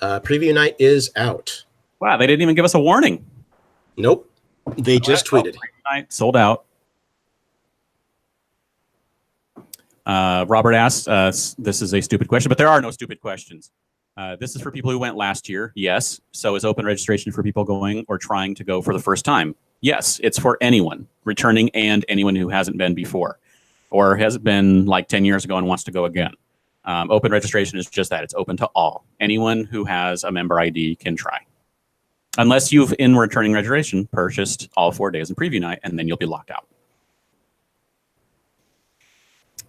Preview night is out. Wow, they didn't even give us a warning. Nope. They just tweeted. Preview night sold out. Robert asked, this is a stupid question, but there are no stupid questions. This is for people who went last year. Yes. So is open registration for people going or trying to go for the first time? Yes, it's for anyone returning and anyone who hasn't been before or has been like 10 years ago and wants to go again. Open registration is just that. It's open to all. Anyone who has a member ID can try. Unless you've, in returning registration, purchased all 4 days in preview night, and then you'll be locked out.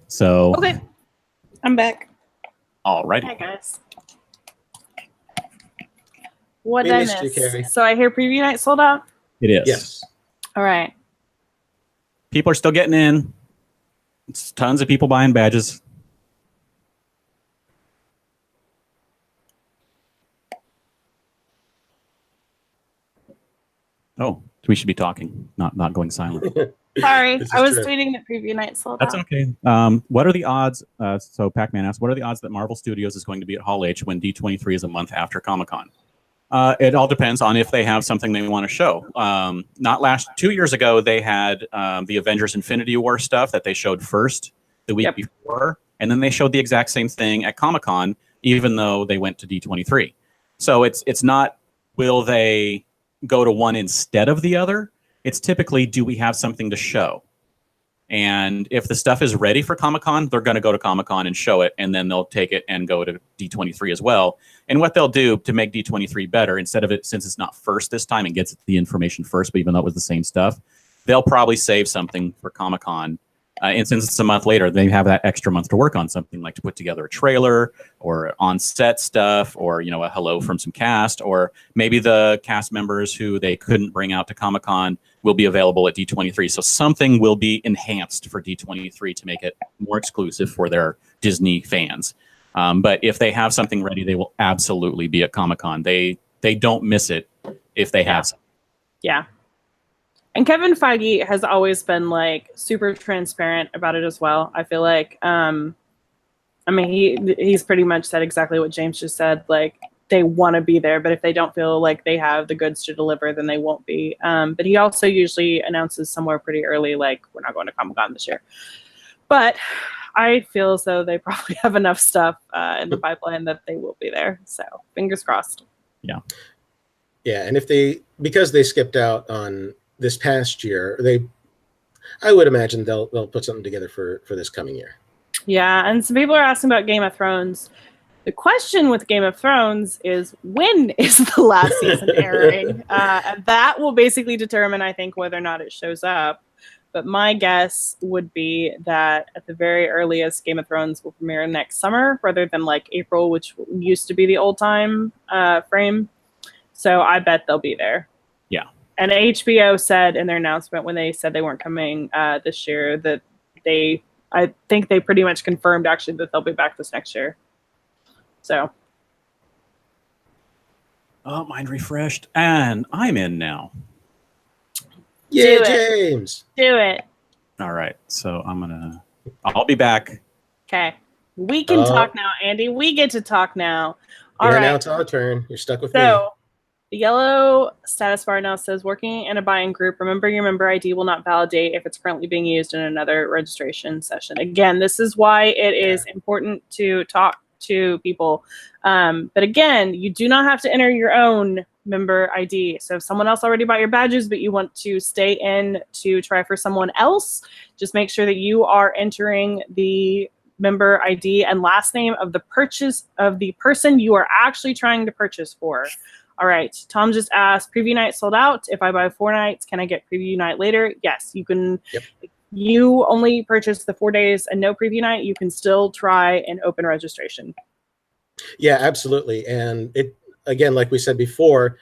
So. Okay, I'm back. All right. Hi, guys. What did I missed you, miss? Carrie. So I hear preview night sold out? It is. Yes. All right. People are still getting in. It's tons of people buying badges. Oh, we should be talking, not going silent. Sorry, This is I was true. tweeting that preview night sold That's out. okay. What are the odds? So Pac-Man asked, what are the odds that Marvel Studios is going to be at Hall H when D23 is a month after Comic-Con? It all depends on if they have something they want to show. 2 years ago, they had the Avengers Infinity War stuff that they showed first the week before, and then they showed the exact same thing at Comic-Con, even though they went to D23. So it's not, will they go to one instead of the other? It's typically, do we have something to show? And if the stuff is ready for Comic-Con, they're going to go to Comic-Con and show it, and then they'll take it and go to D23 as well. And what they'll do to make D23 better, instead of it, since it's not first this time and gets the information first, but even though it was the same stuff, they'll probably save something for Comic-Con And since it's a month later, they have that extra month to work on something, like to put together a trailer or on-set stuff, or a hello from some cast, or maybe the cast members who they couldn't bring out to Comic-Con will be available at D23. So something will be enhanced for D23 to make it more exclusive for their Disney fans. But if they have something ready, they will absolutely be at Comic-Con. They don't miss it if they have something. Yeah. And Kevin Feige has always been like super transparent about it as well. I feel like, he's pretty much said exactly what James just said. Like, they want to be there, but if they don't feel like they have the goods to deliver, then they won't be. But he also usually announces somewhere pretty early, like, we're not going to Comic-Con this year. But I feel as though they probably have enough stuff in the pipeline that they will be there. So fingers crossed. Yeah. Yeah, and because they skipped out on this past year, I would imagine they'll put something together for this coming year. Yeah, and some people are asking about Game of Thrones. The question with Game of Thrones is, when is the last season airing? And that will basically determine, I think, whether or not it shows up. But my guess would be that at the very earliest, Game of Thrones will premiere next summer rather than like April, which used to be the old time frame. So I bet they'll be there. Yeah. And HBO said in their announcement when they said they weren't coming this year that I think they pretty much confirmed actually that they'll be back this next year. So. Oh, mind refreshed. And I'm in now. Yeah, Do it. James. Do it. All right. So I'll be back. Okay. We can talk now, Andy. We get to talk now. All right. Now it's our turn. You're stuck with me. So the yellow status bar now says, working in a buying group, remember your member ID will not validate if it's currently being used in another registration session. Again, this is why it is important to talk to people. But again, you do not have to enter your own member ID. So if someone else already bought your badges, but you want to stay in to try for someone else, just make sure that you are entering the member ID and last name of the person you are actually trying to purchase for. All right. Tom just asked, preview night sold out. If I buy 4 nights, can I get preview night later? Yes, you can. Yep. You only purchase the 4 days and no preview night. You can still try and open registration. Yeah, absolutely. And it, again, like we said before,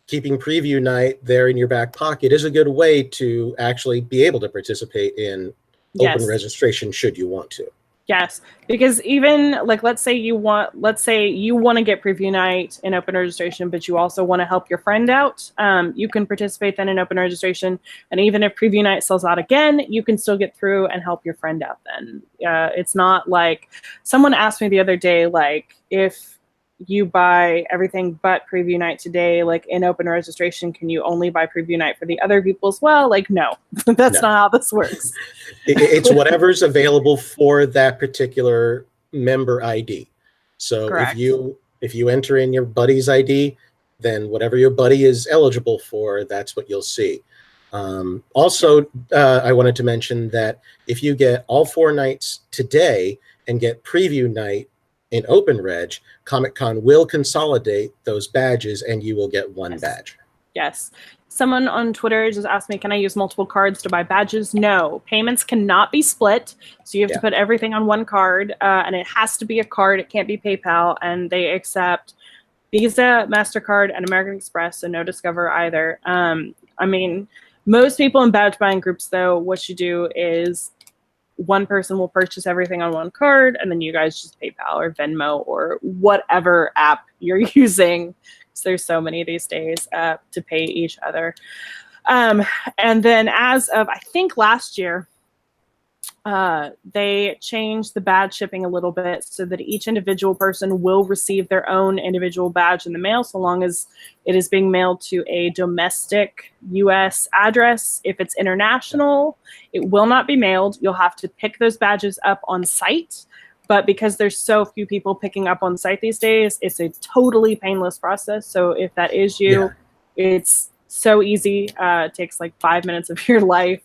keeping preview night there in your back pocket is a good way to actually be able to participate in open registration should you want to. Yes, because even like let's say you want to get preview night in open registration, but you also want to help your friend out. You can participate then in open registration, and even if preview night sells out again, you can still get through and help your friend out. Then it's not like someone asked me the other day, like if you buy everything but preview night today, like in open registration, can you only buy preview night for the other people as well? Like, no, that's not how this works. It's whatever's available for that particular member ID. So Correct. if you enter in your buddy's ID, then whatever your buddy is eligible for, that's what you'll see. Also, I wanted to mention that if you get all 4 nights today and get preview night in open reg, Comic-Con will consolidate those badges and you will get one badge. Yes. Someone on Twitter just asked me, can I use multiple cards to buy badges? No. Payments cannot be split. So you have to put everything on one card, and it has to be a card. It can't be PayPal, and they accept Visa, MasterCard, and American Express, so no Discover either. I mean, most people in badge buying groups, though, what you do is one person will purchase everything on one card, and then you guys just PayPal or Venmo or whatever app you're using. So there's so many these days to pay each other. And then as of, I think last year, they changed the badge shipping a little bit so that each individual person will receive their own individual badge in the mail, so long as it is being mailed to a domestic U.S. address. If it's international, it will not be mailed. You'll have to pick those badges up on site. But because there's so few people picking up on site these days, it's a totally painless process. So if that is you, it's so easy. It takes like 5 minutes of your life.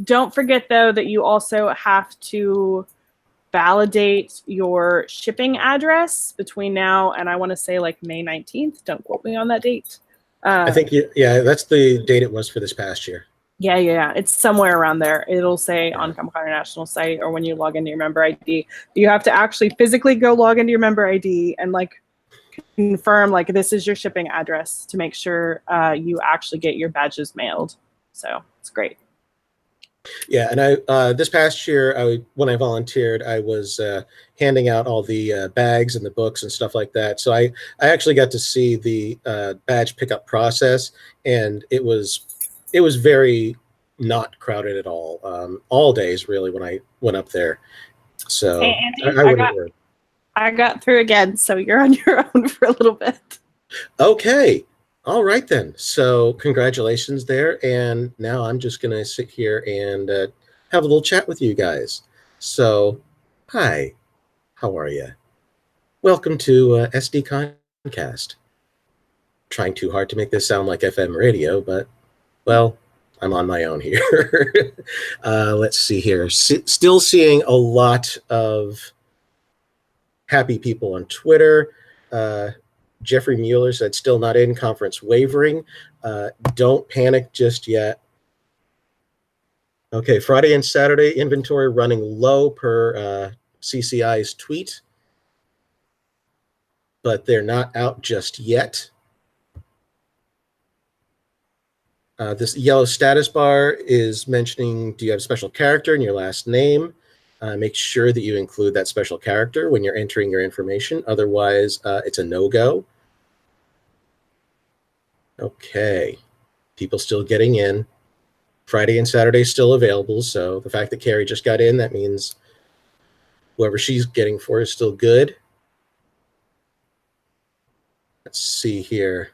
Don't forget, though, that you also have to validate your shipping address between now and I want to say like May 19th. Don't quote me on that date. I think, that's the date it was for this past year. Yeah. It's somewhere around there. It'll say Yeah. on Comic-Con International site or when you log into your member ID. You have to actually physically go log into your member ID and like confirm like this is your shipping address to make sure you actually get your badges mailed. So it's great. Yeah, and I this past year, when I volunteered, I was handing out all the bags and the books and stuff like that. So I actually got to see the badge pickup process, and it was very not crowded at all days really when I went up there. So Hey, Andy, I wouldn't worry. I got through again, so you're on your own for a little bit. Okay. All right, then. So congratulations there. And now I'm just going to sit here and have a little chat with you guys. So, hi. How are you? Welcome to SDConCast. Trying too hard to make this sound like FM radio, but, well, I'm on my own here. Let's see here. Still seeing a lot of happy people on Twitter. Jeffrey Mueller said, still not in, conference wavering. Don't panic just yet. Okay, Friday and Saturday, inventory running low per CCI's tweet, but they're not out just yet. This yellow status bar is mentioning, do you have a special character in your last name? Make sure that you include that special character when you're entering your information. Otherwise, it's a no-go. Okay. People still getting in. Friday and Saturday still available. So the fact that Carrie just got in, that means whoever she's getting for is still good. Let's see here.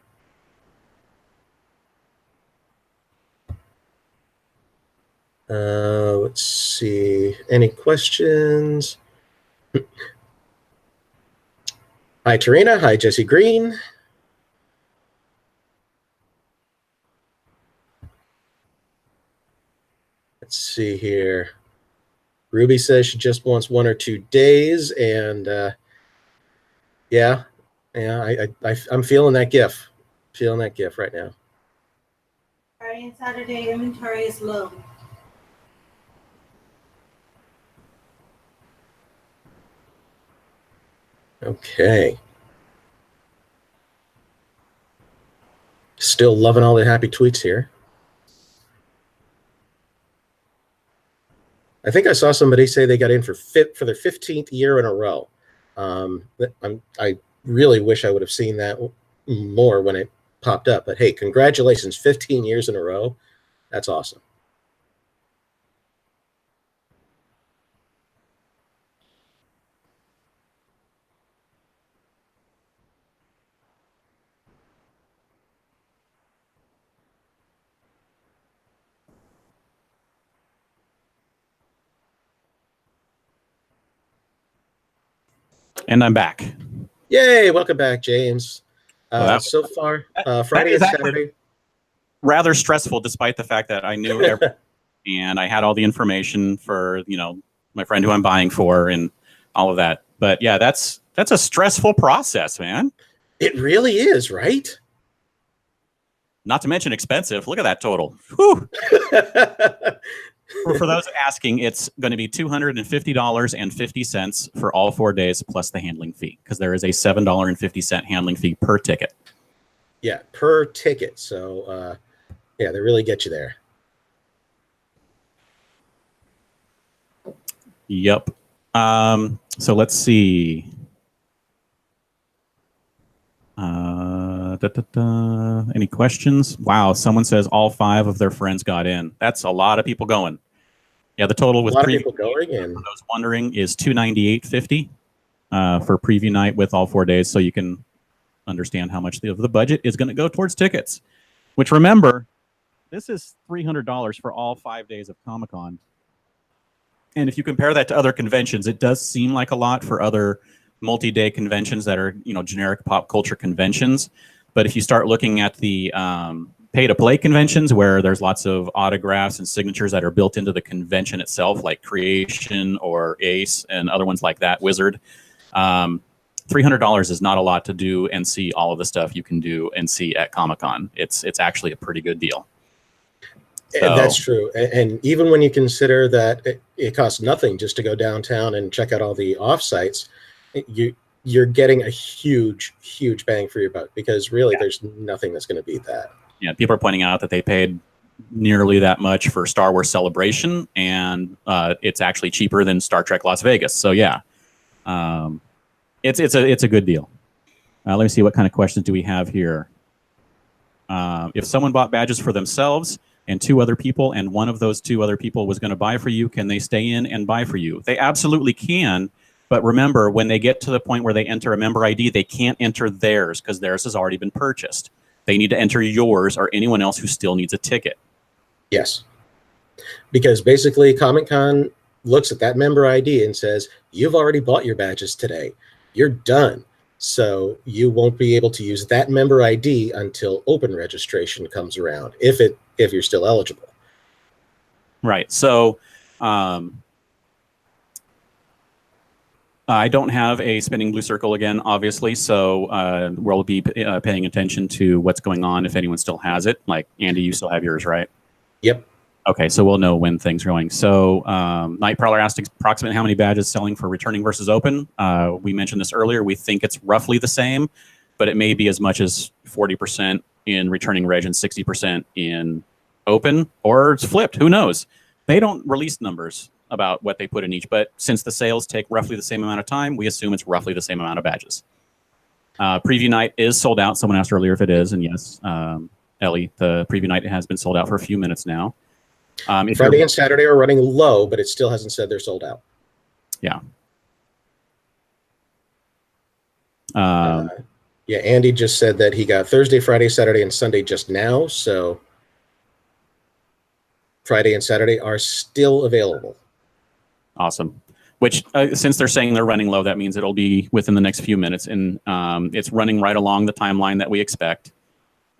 Let's see. Any questions? Hi, Tarina. Hi, Jesse Green. Let's see here. Ruby says she just wants 1 or 2 days, and I'm feeling that GIF. Feeling that GIF right now. Friday and Saturday inventory is low. Okay. Still loving all the happy tweets here. I think I saw somebody say they got in for their 15th year in a row. I really wish I would have seen that more when it popped up. But hey, congratulations, 15 years in a row. That's awesome. And I'm back. Yay, welcome back, James. So far, Friday and is actually Saturday. Rather stressful, despite the fact that I knew everything and I had all the information for my friend who I'm buying for and all of that. But yeah, that's a stressful process, man. It really is, right? Not to mention expensive. Look at that total. Whew. For those asking, it's going to be $250.50 for all 4 days plus the handling fee, because there is a $7.50 handling fee per ticket. Yeah, per ticket. So, yeah, they really get you there. Yep. So let's see. Any questions? Wow, someone says all 5 of their friends got in. That's a lot of people going. Yeah, the total with preview, people going, and for those wondering, is $298.50 for preview night with all 4 days, so you can understand how much of the budget is going to go towards tickets. Which, remember, this is $300 for all 5 days of Comic-Con. And if you compare that to other conventions, it does seem like a lot for other multi-day conventions that are, generic pop culture conventions. But if you start looking at the pay-to-play conventions where there's lots of autographs and signatures that are built into the convention itself, like Creation or Ace and other ones like that, Wizard, $300 is not a lot to do and see all of the stuff you can do and see at Comic-Con. It's actually a pretty good deal. So, That's true. And even when you consider that it costs nothing just to go downtown and check out all the offsites, you're getting a huge bang for your buck, because really there's nothing that's going to beat that. yeah, people are pointing out that they paid nearly that much for Star Wars Celebration, and it's actually cheaper than Star Trek Las Vegas. So yeah, it's a good deal. Let me see, what kind of questions do we have here. If someone bought badges for themselves and 2 other people, and one of those 2 other people was going to buy for you, can they stay in and buy for you? They absolutely can. But remember, when they get to the point where they enter a member ID, they can't enter theirs because theirs has already been purchased. They need to enter yours or anyone else who still needs a ticket. Yes. Because basically Comic-Con looks at that member ID and says, you've already bought your badges today. You're done. So you won't be able to use that member ID until open registration comes around, if you're still eligible. Right. So I don't have a spinning blue circle again, obviously. So we'll be paying attention to what's going on if anyone still has it. Like, Andy, you still have yours, right? Yep. Okay, so we'll know when things are going. So Night Prowler asked approximately how many badges selling for returning versus open. We mentioned this earlier. We think it's roughly the same, but it may be as much as 40% in returning reg and 60% in open, or it's flipped. Who knows? They don't release numbers about what they put in each, but since the sales take roughly the same amount of time, we assume it's roughly the same amount of badges. Preview night is sold out. Someone asked earlier if it is, and yes, Ellie, the preview night has been sold out for a few minutes now. Friday and Saturday are running low, but it still hasn't said they're sold out. Yeah. Yeah, Andy just said that he got Thursday, Friday, Saturday, and Sunday just now. So Friday and Saturday are still available. Awesome. Which, since they're saying they're running low, that means it'll be within the next few minutes. And it's running right along the timeline that we expect.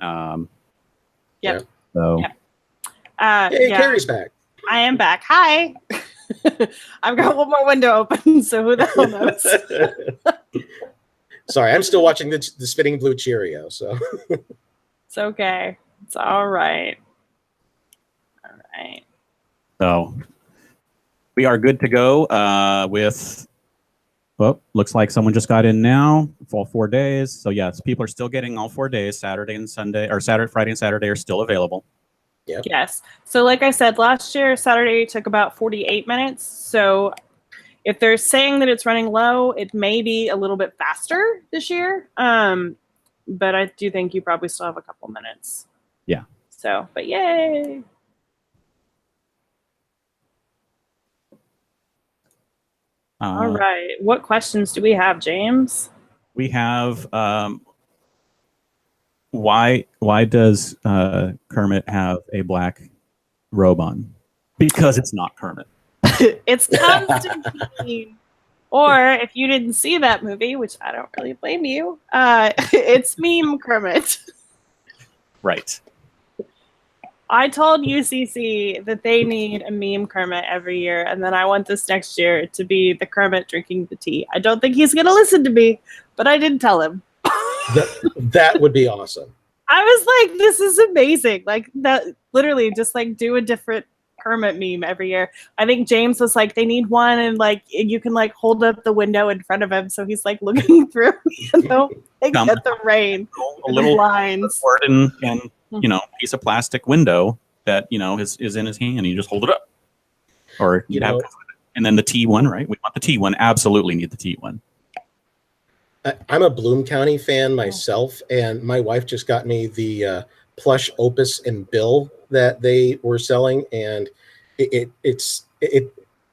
Yep. So. Yep. Hey, Carrie's back. I am back. Hi. I've got one more window open, so who the hell knows? Sorry, I'm still watching the spinning blue Cheerio. So It's okay. It's all right. All right. So we are good to go with, well, looks like someone just got in now for all 4 days. So yes, people are still getting all 4 days. Saturday and Sunday, or Friday and Saturday are still available. Yep. Yes. So like I said, last year, Saturday took about 48 minutes. So if they're saying that it's running low, it may be a little bit faster this year. But I do think you probably still have a couple minutes. Yeah. So, but yay. All right. What questions do we have, James? We have, why does Kermit have a black robe on? Because it's not Kermit. It's Constantine. Or if you didn't see that movie, which I don't really blame you, it's Meme Kermit. Right. I told UCC that they need a meme Kermit every year, and then I want this next year to be the Kermit drinking the tea. I don't think he's going to listen to me, but I did tell him. that would be awesome. I was like, this is amazing. Like, that literally just like do a different Kermit meme every year. I think James was like, they need one, and like you can like hold up the window in front of him so he's like looking through, you know, like at the rain, a little lines. and you know, piece of plastic window that, you know, is in his hand, and you just hold it up. Or you'd have, and then the T1, right? We want the T1. Absolutely need the T1. I'm a Bloom County fan myself, and my wife just got me the plush Opus and Bill that they were selling, and it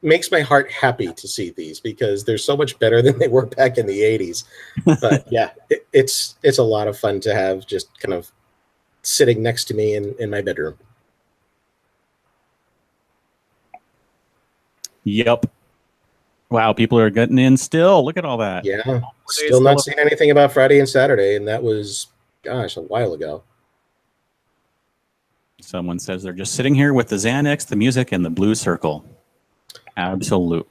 makes my heart happy to see these because they're so much better than they were back in the 80s. But yeah, it's a lot of fun to have just kind of sitting next to me in my bedroom. Yep. Wow, people are getting in still. Look at all that. Yeah. Still not seeing anything about Friday and Saturday, and that was, gosh, a while ago. Someone says they're just sitting here with the Xanax, the music, and the blue circle. Absolutely.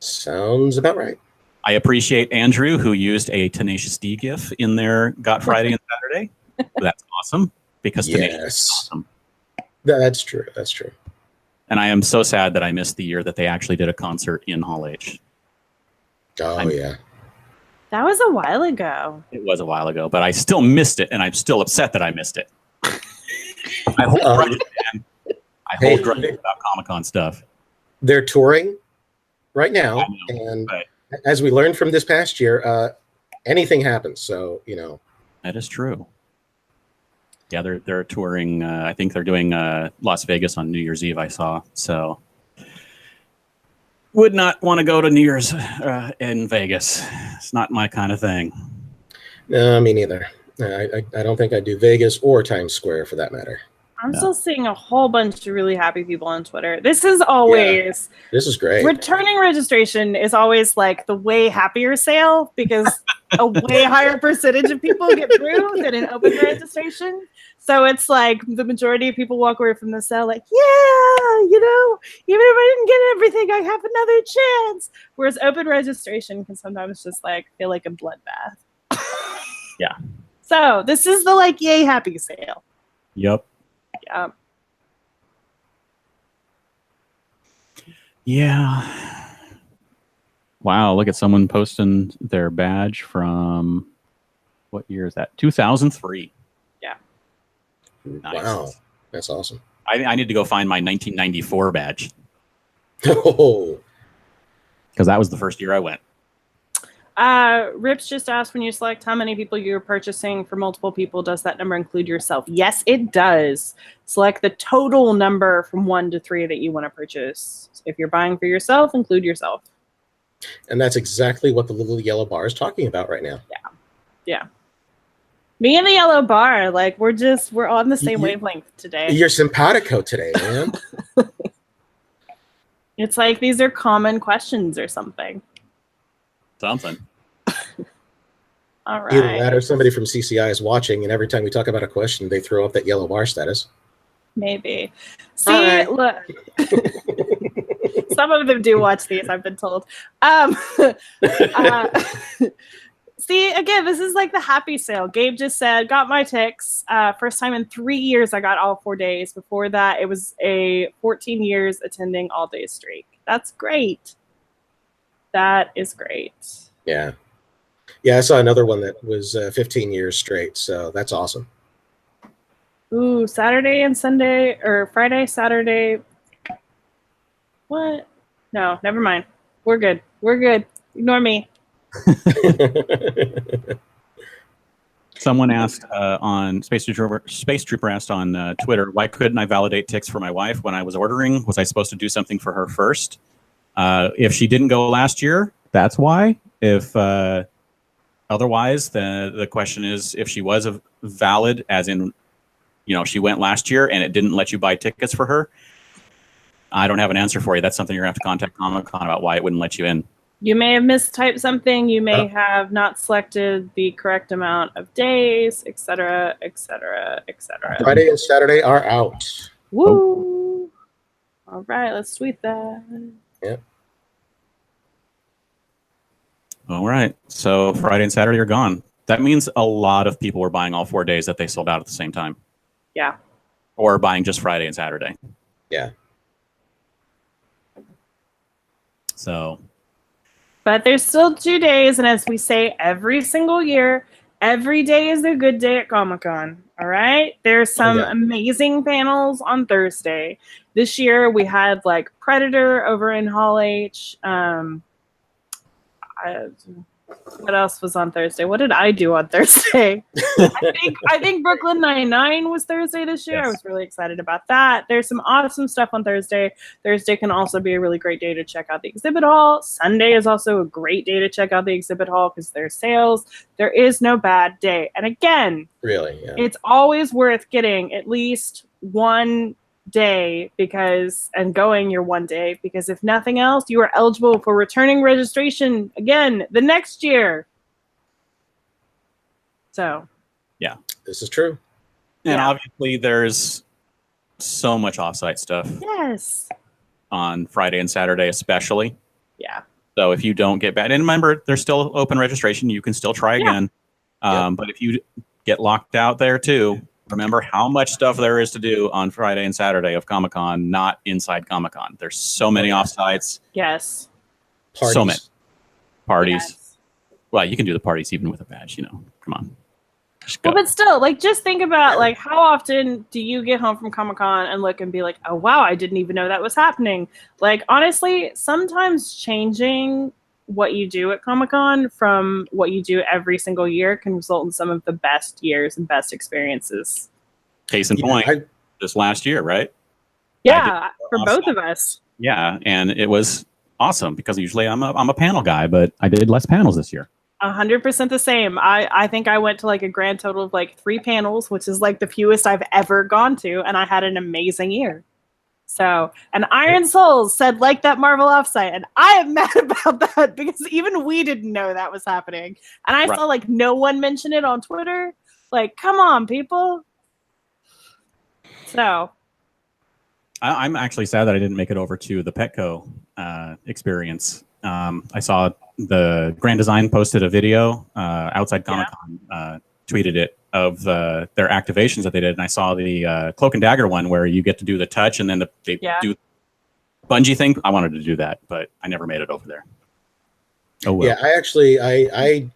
Sounds about right. I appreciate Andrew, who used a Tenacious D GIF in their Got Friday and Saturday. That's awesome, because Tenacious is awesome. That's true. That's true. And I am so sad that I missed the year that they actually did a concert in Hall H. Oh, yeah. That was a while ago. It was a while ago, but I still missed it, and I'm still upset that I missed it. I hold grudges, man. I hold grudges about Comic-Con stuff. They're touring right now, I know, and but as we learned from this past year, anything happens. So, that is true. Yeah, they're touring. I think they're doing Las Vegas on New Year's Eve. I saw, so would not want to go to New Year's in Vegas. It's not my kind of thing. No, me neither. I don't think I do Vegas or Times Square for that matter. I'm still seeing a whole bunch of really happy people on Twitter. This is always This is great. returning registration is always like the way happier sale because a way higher percentage of people get through than an open registration. So it's like the majority of people walk away from the sale like, yeah, even if I didn't get everything, I have another chance. Whereas open registration can sometimes just like feel like a bloodbath. Yeah. So this is the like yay happy sale. Yep. Yeah. Yeah. Wow, look at someone posting their badge from what year is that? 2003. Yeah. Nice. Wow. That's awesome. I need to go find my 1994 badge Oh, because that was the first year I went. Rips just asked, when you select how many people you're purchasing for multiple people, does that number include yourself? Yes, it does. Select the total number from 1 to 3 that you want to purchase. If you're buying for yourself, include yourself. and that's exactly what the little yellow bar is talking about right now. Yeah. Me and the yellow bar, like we're on the same You- wavelength today. You're simpatico today, man. It's like these are common questions or something. Something. All Either right. that or somebody from CCI is watching, and every time we talk about a question, they throw up that yellow bar status. Maybe. See, Hi. look. Some of them do watch these, I've been told. See, again, this is like the happy sale. Gabe just said, got my ticks. First time in 3 years, I got all 4 days. Before that, it was a 14 years attending all day streak. That's great. That is great. Yeah. Yeah, I saw another one that was 15 years straight, so that's awesome. Ooh, Saturday and Sunday, or Friday, Saturday. What? No, never mind. We're good. We're good. Ignore me. Someone asked on Space Trooper asked on Twitter, why couldn't I validate ticks for my wife when I was ordering? Was I supposed to do something for her first? If she didn't go last year, that's why. If otherwise, the question is if she was a valid, as in, she went last year and it didn't let you buy tickets for her. I don't have an answer for you. That's something you're going to have to contact Comic-Con about why it wouldn't let you in. You may have mistyped something. You may have not selected the correct amount of days, etc., etc., etc. Friday and Saturday are out. Woo! All right, let's tweet that. Yep. All right. So Friday and Saturday are gone. That means a lot of people were buying all 4 days that they sold out at the same time. Yeah. Or buying just Friday and Saturday. Yeah. So. But there's still 2 days, and as we say every single year, every day is a good day at Comic-Con. All right? There's some amazing panels on Thursday. This year we had like Predator over in Hall H. What else was on Thursday? What did I do on Thursday? I think Brooklyn Nine-Nine was Thursday this year. Yes. I was really excited about that. There's some awesome stuff on Thursday. Thursday can also be a really great day to check out the exhibit hall. Sunday is also a great day to check out the exhibit hall because there's sales. There is no bad day. And again, Really? Yeah. it's always worth getting at least one day and going your 1 day, because if nothing else, you are eligible for returning registration again the next year. So This is true. And obviously there's so much offsite stuff yes. on Friday and Saturday especially. Yeah. So if you don't get back, and remember, there's still open registration. You can still try again. But if you get locked out there too, remember how much stuff there is to do on Friday and Saturday of Comic-Con, not inside Comic-Con. There's so many offsites. Yes. Parties. So many parties. Yes. Well, you can do the parties even with a badge, you know. Come on. Just Well, go. but still, like, just think about, like, how often do you get home from Comic-Con and look and be like, oh, wow, I didn't even know that was happening. Like, honestly, sometimes changing what you do at Comic-Con from what you do every single year can result in some of the best years and best experiences. Case in Yeah, point, this last year, right? Yeah, for awesome. both of us. Yeah, and it was awesome because usually I'm a panel guy, but I did less panels this year. 100% the same. I think I went to like a grand total of like 3 panels, which is like the fewest I've ever gone to, and I had an amazing year. So, and Iron Souls said like that Marvel offsite, and I am mad about that because even we didn't know that was happening, and I Right. saw like no one mention it on Twitter. Like, come on, people. So, I'm actually sad that I didn't make it over to the Petco experience. I saw the Grand Design posted a video outside Comic-Con, tweeted it of their activations that they did, and I saw the Cloak and Dagger one where you get to do the touch and then they do bungee thing. I wanted to do that, but I never made it over there. Oh well. Yeah, I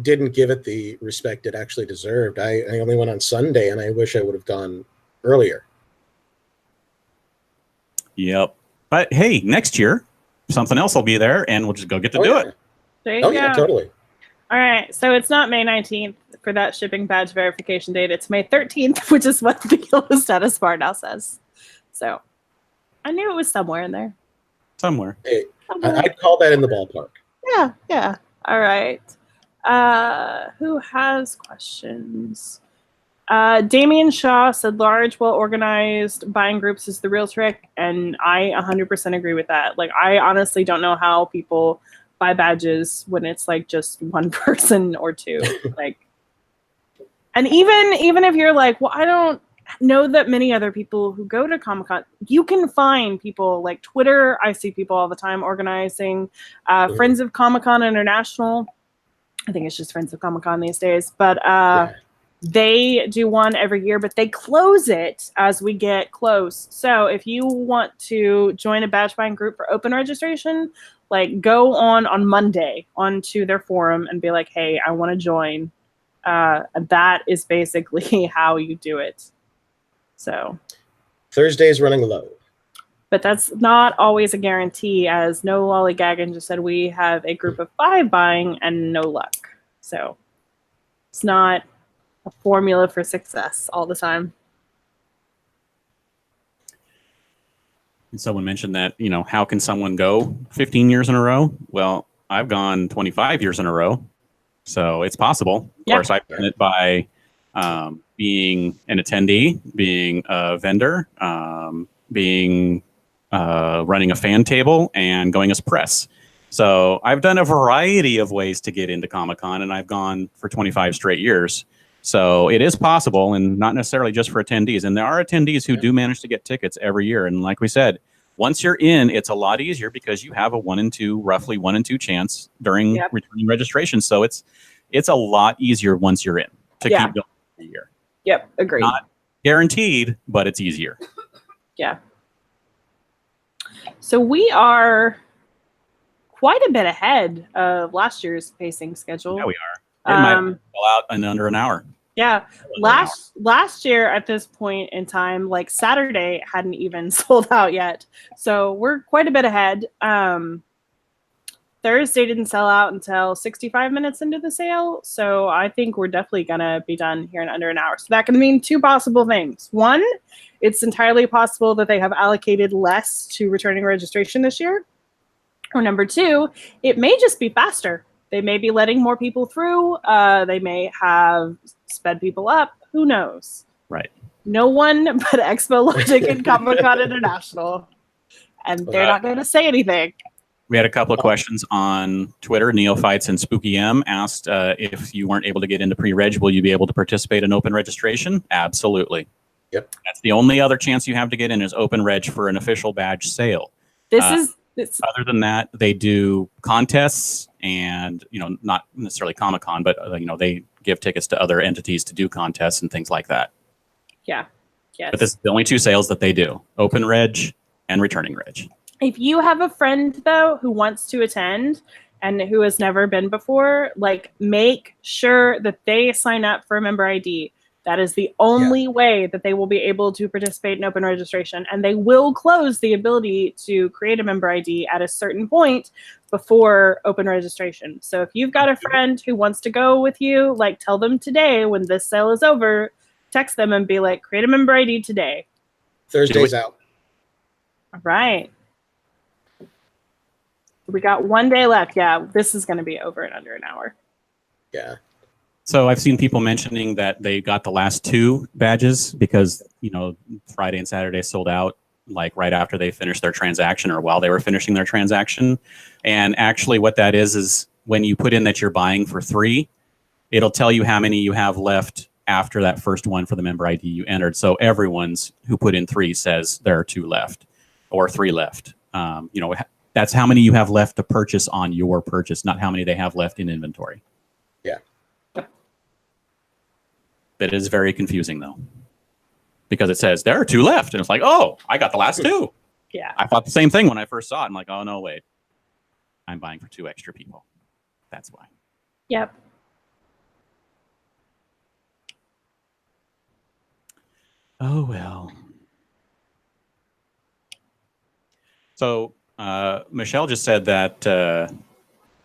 didn't give it the respect it actually deserved. I only went on Sunday, and I wish I would have gone earlier. Yep. But hey, next year something else will be there, and we'll just go get to do it. there you Oh go. yeah, totally. All right, so it's not May 19th for that shipping badge verification date. It's May 13th, which is what the yellow status bar now says. So I knew it was somewhere in there. Somewhere. Hey, I'd call that in the ballpark. Yeah. All right. Who has questions? Damien Shaw said large, well-organized buying groups is the real trick, and I 100% agree with that. Like, I honestly don't know how people buy badges when it's like just one person or two. Like, and even if you're like, well, I don't know that many other people who go to Comic-Con, you can find people like Twitter. I see people all the time organizing Friends of Comic-Con International. I think it's just Friends of Comic-Con these days, but they do one every year, but they close it as we get close. So if you want to join a badge buying group for open registration, like go on Monday onto their forum and be like, hey, I want to join. That is basically how you do it. So Thursday's running low. but that's not always a guarantee, as No Lollygagging just said we have a group of 5 buying and no luck. So it's not a formula for success all the time. And someone mentioned that, you know, how can someone go 15 years in a row? Well, I've gone 25 years in a row, so it's possible. Of course, I've done it by being an attendee, being a vendor, being running a fan table, and going as press. So I've done a variety of ways to get into Comic-Con, and I've gone for 25 straight years. So it is possible, and not necessarily just for attendees. And there are attendees who do manage to get tickets every year. And like we said, once you're in, it's a lot easier because you have a 1 in 2, roughly 1 in 2 chance during returning registration. So it's a lot easier once you're in to keep going every year. Yep, agreed. Not guaranteed, but it's easier. Yeah. So we are quite a bit ahead of last year's pacing schedule. Yeah, we are. It might go out in under an hour. Yeah. Last year at this point in time, like Saturday hadn't even sold out yet. So we're quite a bit ahead. Thursday didn't sell out until 65 minutes into the sale. So I think we're definitely going to be done here in under an hour. So that can mean 2 possible things. One, it's entirely possible that they have allocated less to returning registration this year. Or number 2, it may just be faster. They may be letting more people through. They may have sped people up. Who knows? Right. No one but Expo Logic and Comic-Con International. And they're not going to say anything. We had a couple of questions on Twitter. Neophytes and Spooky M asked if you weren't able to get into pre-reg, will you be able to participate in open registration? Absolutely. Yep. That's the only other chance you have to get in is open reg for an official badge sale. Other than that, they do contests and, you know, not necessarily Comic-Con, but, you know, they give tickets to other entities to do contests and things like that. Yeah. Yes. But this is the only two sales that they do: open reg and returning reg. If you have a friend though who wants to attend and who has never been before, like make sure that they sign up for a member ID. That is the only way that they will be able to participate in open registration, and they will close the ability to create a member ID at a certain point before open registration. So if you've got a friend who wants to go with you, like tell them today when this sale is over, text them and be like, create a member ID today. Thursday's out. All right. We got 1 day left. Yeah, this is going to be over in under an hour. Yeah. So I've seen people mentioning that they got the last two badges because, you know, Friday and Saturday sold out like right after they finished their transaction or while they were finishing their transaction. And actually what that is when you put in that you're buying for 3, it'll tell you how many you have left after that first one for the member ID you entered. So everyone's who put in 3 says there are 2 left or 3 left. You know, that's how many you have left to purchase on your purchase, not how many they have left in inventory. Yeah. That is very confusing, though, because it says there are 2 left, and it's like, oh, I got the last 2. Yeah. I thought the same thing when I first saw it. I'm like, oh, no, wait. I'm buying for 2 extra people. That's why. Yep. Oh, well. So Michelle just said that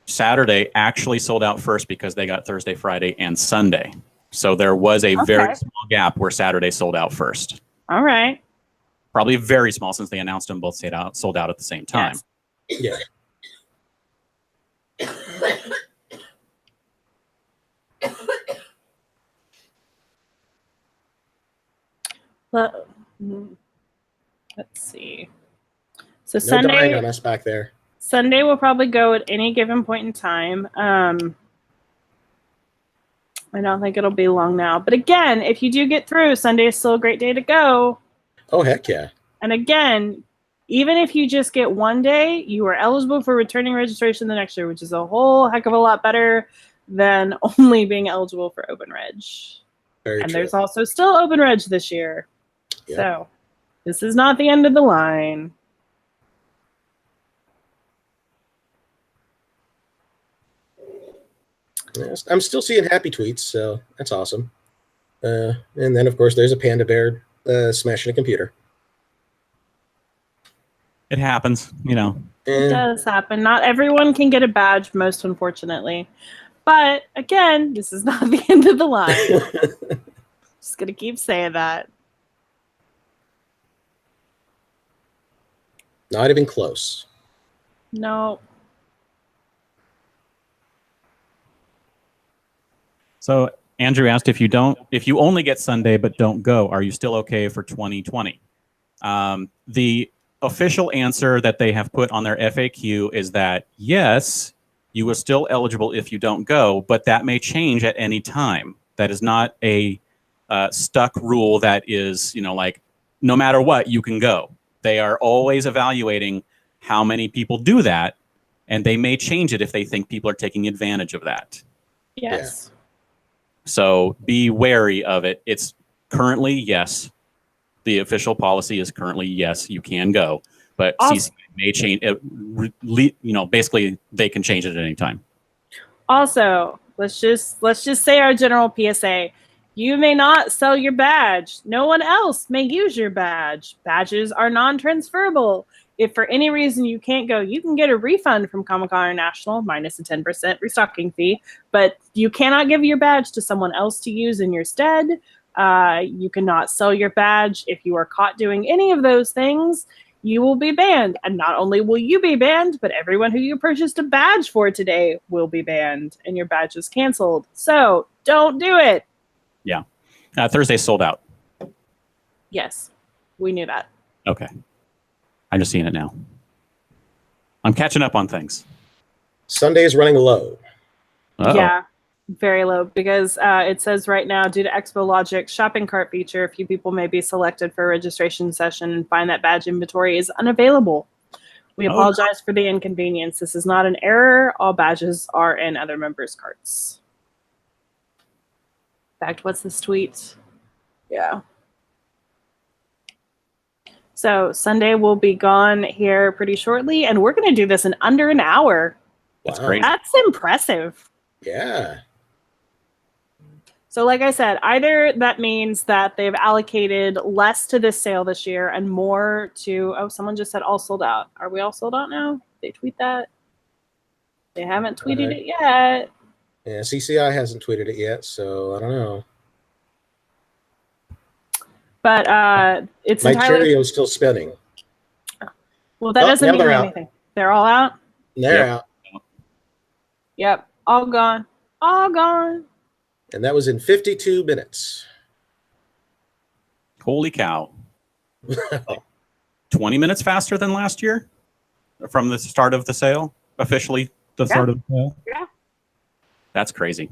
Saturday actually sold out first because they got Thursday, Friday, and Sunday. So there was a very small gap where Saturday sold out first. All right. Probably very small since they announced them both sold out at the same time. Yeah. Let's see. So No dying Sunday, on us back there. Sunday will probably go at any given point in time. I don't think it'll be long now. But again, if you do get through, Sunday is still a great day to go. Oh, heck yeah. And again, even if you just get 1 day, you are eligible for returning registration the next year, which is a whole heck of a lot better than only being eligible for open reg. Very and true. there's also still open reg this year. Yep. So this is not the end of the line. Yes, I'm still seeing happy tweets, so that's awesome. And then, of course, there's a panda bear smashing a computer. It happens, you know. It does happen. Not everyone can get a badge, most unfortunately. But again, this is not the end of the line. Just gonna keep saying that. Not even close. No. So Andrew asked if you only get Sunday but don't go, are you still okay for 2020? The official answer that they have put on their FAQ is that yes, you are still eligible if you don't go, but that may change at any time. That is not a stuck rule that is, you know, like no matter what, you can go. They are always evaluating how many people do that, and they may change it if they think people are taking advantage of that. Yes. So be wary of it. It's currently yes. The official policy is currently yes, you can go, but CC may change. You know, basically they can change it at any time. Also, let's just say our general PSA. You may not sell your badge. No one else may use your badge. Badges are non-transferable. If for any reason you can't go, you can get a refund from Comic-Con International minus a 10% restocking fee, but you cannot give your badge to someone else to use in your stead. You cannot sell your badge. If you are caught doing any of those things, you will be banned. And not only will you be banned, but everyone who you purchased a badge for today will be banned and your badge is canceled. So don't do it. Yeah. Thursday sold out. Yes, we knew that. Okay. I'm just seeing it now. I'm catching up on things. Sunday is running low. Uh-oh. Yeah, very low because it says right now, due to Expo Logic's shopping cart feature, a few people may be selected for a registration session and find that badge inventory is unavailable. We apologize for the inconvenience. This is not an error. All badges are in other members' carts. In fact, what's this tweet? Yeah. So Sunday will be gone here pretty shortly, and we're going to do this in under an hour. That's Wow. great. That's impressive. Yeah. So like I said, either that means that they've allocated less to this sale this year and more to, oh, someone just said all sold out. Are we all sold out now? They tweet that? They haven't tweeted it yet. Yeah, CCI hasn't tweeted it yet, so I don't know. But it's My entirely... Cheerio's still spinning. Well, that Oh, doesn't now mean they're out. anything. They're all out? They're Yep. out. Yep. All gone. All gone. And that was in 52 minutes. Holy cow. 20 minutes faster than last year from the start of the sale, officially the start of the sale. Yeah. That's crazy.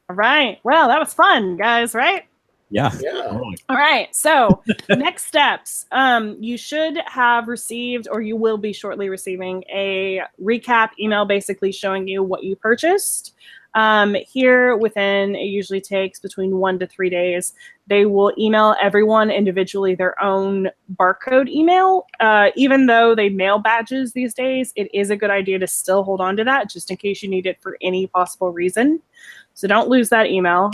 All right. Well, that was fun, guys, right? Yeah. Yeah. Totally. All right. So next steps. You should have received, or you will be shortly receiving, a recap email basically showing you what you purchased. Here within, it usually takes between 1 to 3 days. They will email everyone individually their own barcode email. Even though they mail badges these days, it is a good idea to still hold on to that just in case you need it for any possible reason. So don't lose that email.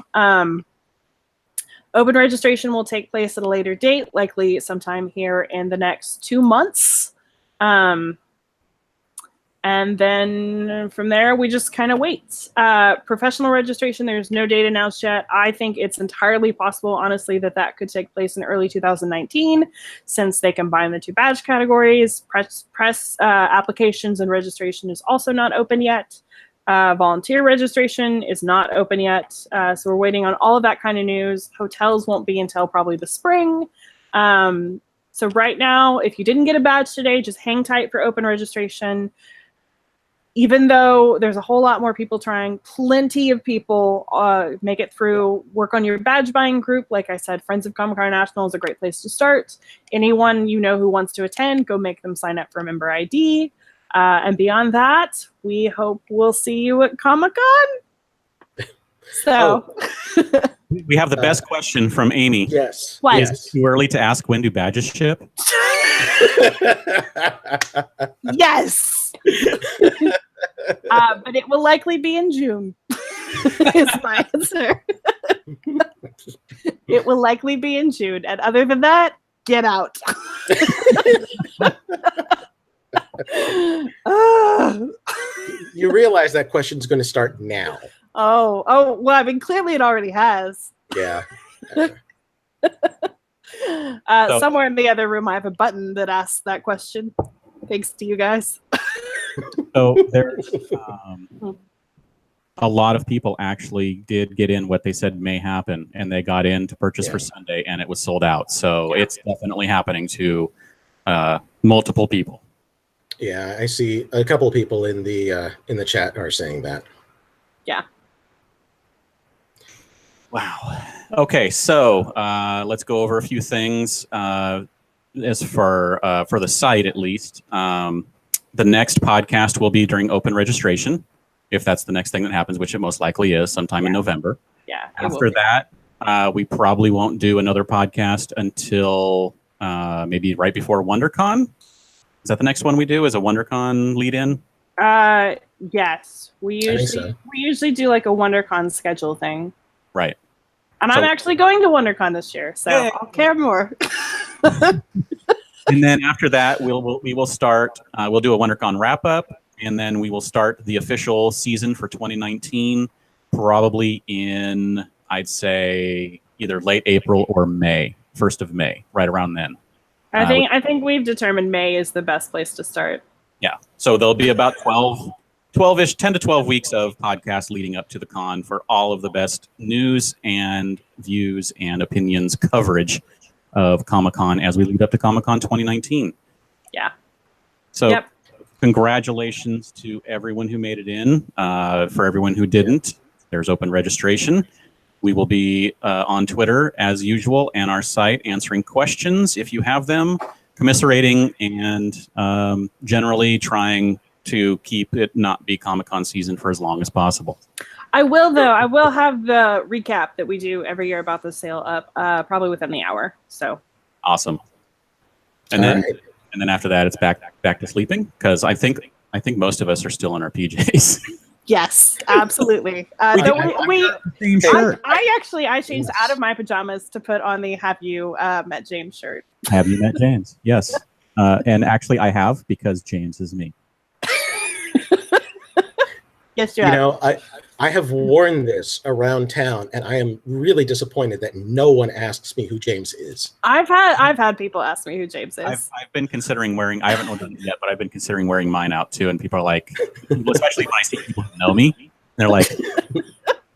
Open registration will take place at a later date, likely sometime here in the next 2 months. And then from there, we just kind of wait. Professional registration, there's no date announced yet. I think it's entirely possible, honestly, that could take place in early 2019, since they combine the two badge categories. Press applications and registration is also not open yet. Volunteer registration is not open yet. So we're waiting on all of that kind of news. Hotels won't be until probably the spring. So right now, if you didn't get a badge today, just hang tight for open registration. Even though there's a whole lot more people trying, plenty of people make it through. Work on your badge buying group. Like I said, Friends of Comic Con International is a great place to start. Anyone you know who wants to attend, go make them sign up for member ID. And beyond that, we hope we'll see you at Comic-Con. So, We have the best question from Amy. Yes. What? Is it too early to ask when do badges ship? yes. But it will likely be in June, is my answer. It will likely be in June. And other than that, get out. You realize that question's going to start now. Oh, well, I mean, clearly it already has. Yeah. Somewhere in the other room, I have a button that asks that question. Thanks to you guys. So there's a lot of people actually did get in what they said may happen, and they got in to purchase for Sunday, and it was sold out. So it's definitely happening to multiple people. Yeah, I see a couple of people in the chat are saying that. Yeah. Wow. Okay, so let's go over a few things. As for the site, at least, the next podcast will be during open registration, if that's the next thing that happens, which it most likely is sometime in November. Yeah. After that, we probably won't do another podcast until maybe right before WonderCon. Is that the next one we do? Is a WonderCon lead-in? Yes. We I think usually so. we usually do like a WonderCon schedule thing. Right. And So- I'm actually going to WonderCon this year, so Yay. I'll care more. And then after that, we will start. We'll do a WonderCon wrap-up, and then we will start the official season for 2019, probably in, I'd say, either late April or May, 1st of May, right around then. I think we've determined May is the best place to start. Yeah. So there'll be about 12-ish, 10 to 12 weeks of podcasts leading up to the con for all of the best news and views and opinions coverage of Comic-Con as we lead up to Comic-Con 2019. Yeah. So Yep. congratulations to everyone who made it in. For everyone who didn't, there's open registration. We will be on Twitter as usual and our site answering questions if you have them, commiserating, and generally trying to keep it not be Comic-Con season for as long as possible. I will, though. I will have the recap that we do every year about the sale up probably within the hour. So Awesome. And All then right. and then after that, it's back to sleeping because I think most of us are still in our PJs. Yes, absolutely. Same shirt. I changed Yes. out of my pajamas to put on the "Have you met James" shirt. Have you met James? Yes. And actually, I have because James is me. Yes, You know, I have worn this around town, and I am really disappointed that no one asks me who James is. I've had people ask me who James is. I've been considering wearing. I haven't ordered it yet, but I've been considering wearing mine out too. And people are like, especially when I see people who know me, they're like,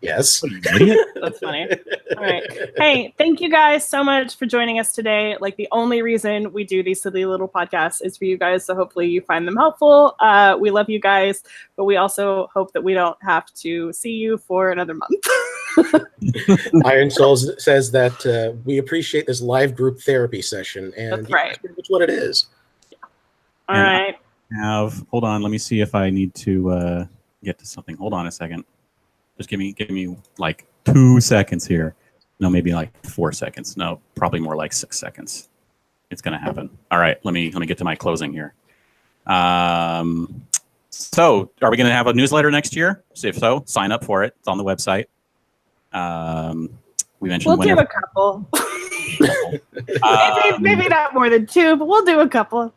Yes. "What are you, an idiot?" That's funny. All right. Hey, thank you guys so much for joining us today. Like, the only reason we do these silly little podcasts is for you guys. So hopefully you find them helpful. We love you guys, but we also hope that we don't have to see you for another month. Iron Souls says that we appreciate this live group therapy session, and That's right. that's pretty much what it is. All And right. Hold on. Let me see if I need to get to something. Hold on a second. Just give me like 2 seconds here. No, maybe like 4 seconds. No, probably more like 6 seconds. It's gonna happen. All right. Let me get to my closing here. So are we gonna have a newsletter next year? So if so, sign up for it. It's on the website. We mentioned We'll do whenever. a couple. Um, maybe not more than 2, but we'll do a couple.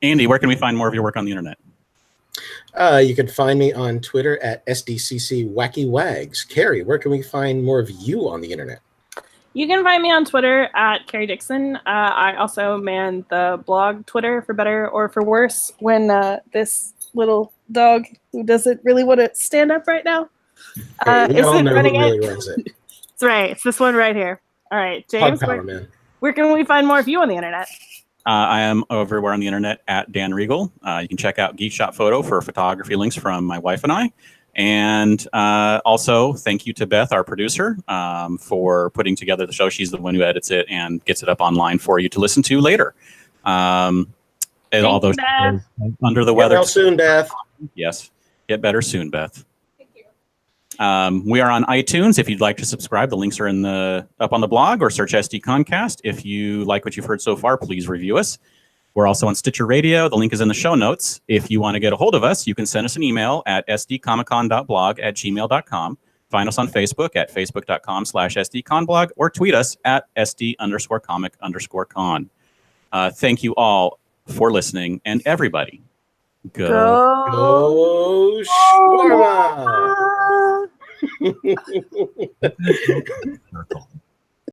Andy, where can we find more of your work on the internet? You can find me on Twitter at SDCC Wacky Wags. Carrie, where can we find more of you on the internet? You can find me on Twitter at Carrie Dixon. I also man the blog Twitter for better or for worse when this little dog who doesn't really want to stand up right now Hey, we all isn't know who running really it. runs it. That's right. It's this one right here. All right, Hog James, Power, man. where can we find more of you on the internet? I am everywhere on the internet at Dan Regal. You can check out Geek Shop Photo for photography links from my wife and I. And also, thank you to Beth, our producer, for putting together the show. She's the one who edits it and gets it up online for you to listen to later. And all those Beth. under the Get weather. well soon, Beth. Yes. Get better soon, Beth. We are on iTunes. If you'd like to subscribe, the links are up on the blog, or search SDConCast. If you like what you've heard so far, please review us. We're also on Stitcher Radio. The link is in the show notes. If you want to get a hold of us, you can send us an email at sdcomiccon.blog@gmail.com. Find us on Facebook at facebook.com/sdconblog, or tweet us at sd_comic_con. Thank you all for listening, and everybody, Go shawarma! Go. Circle.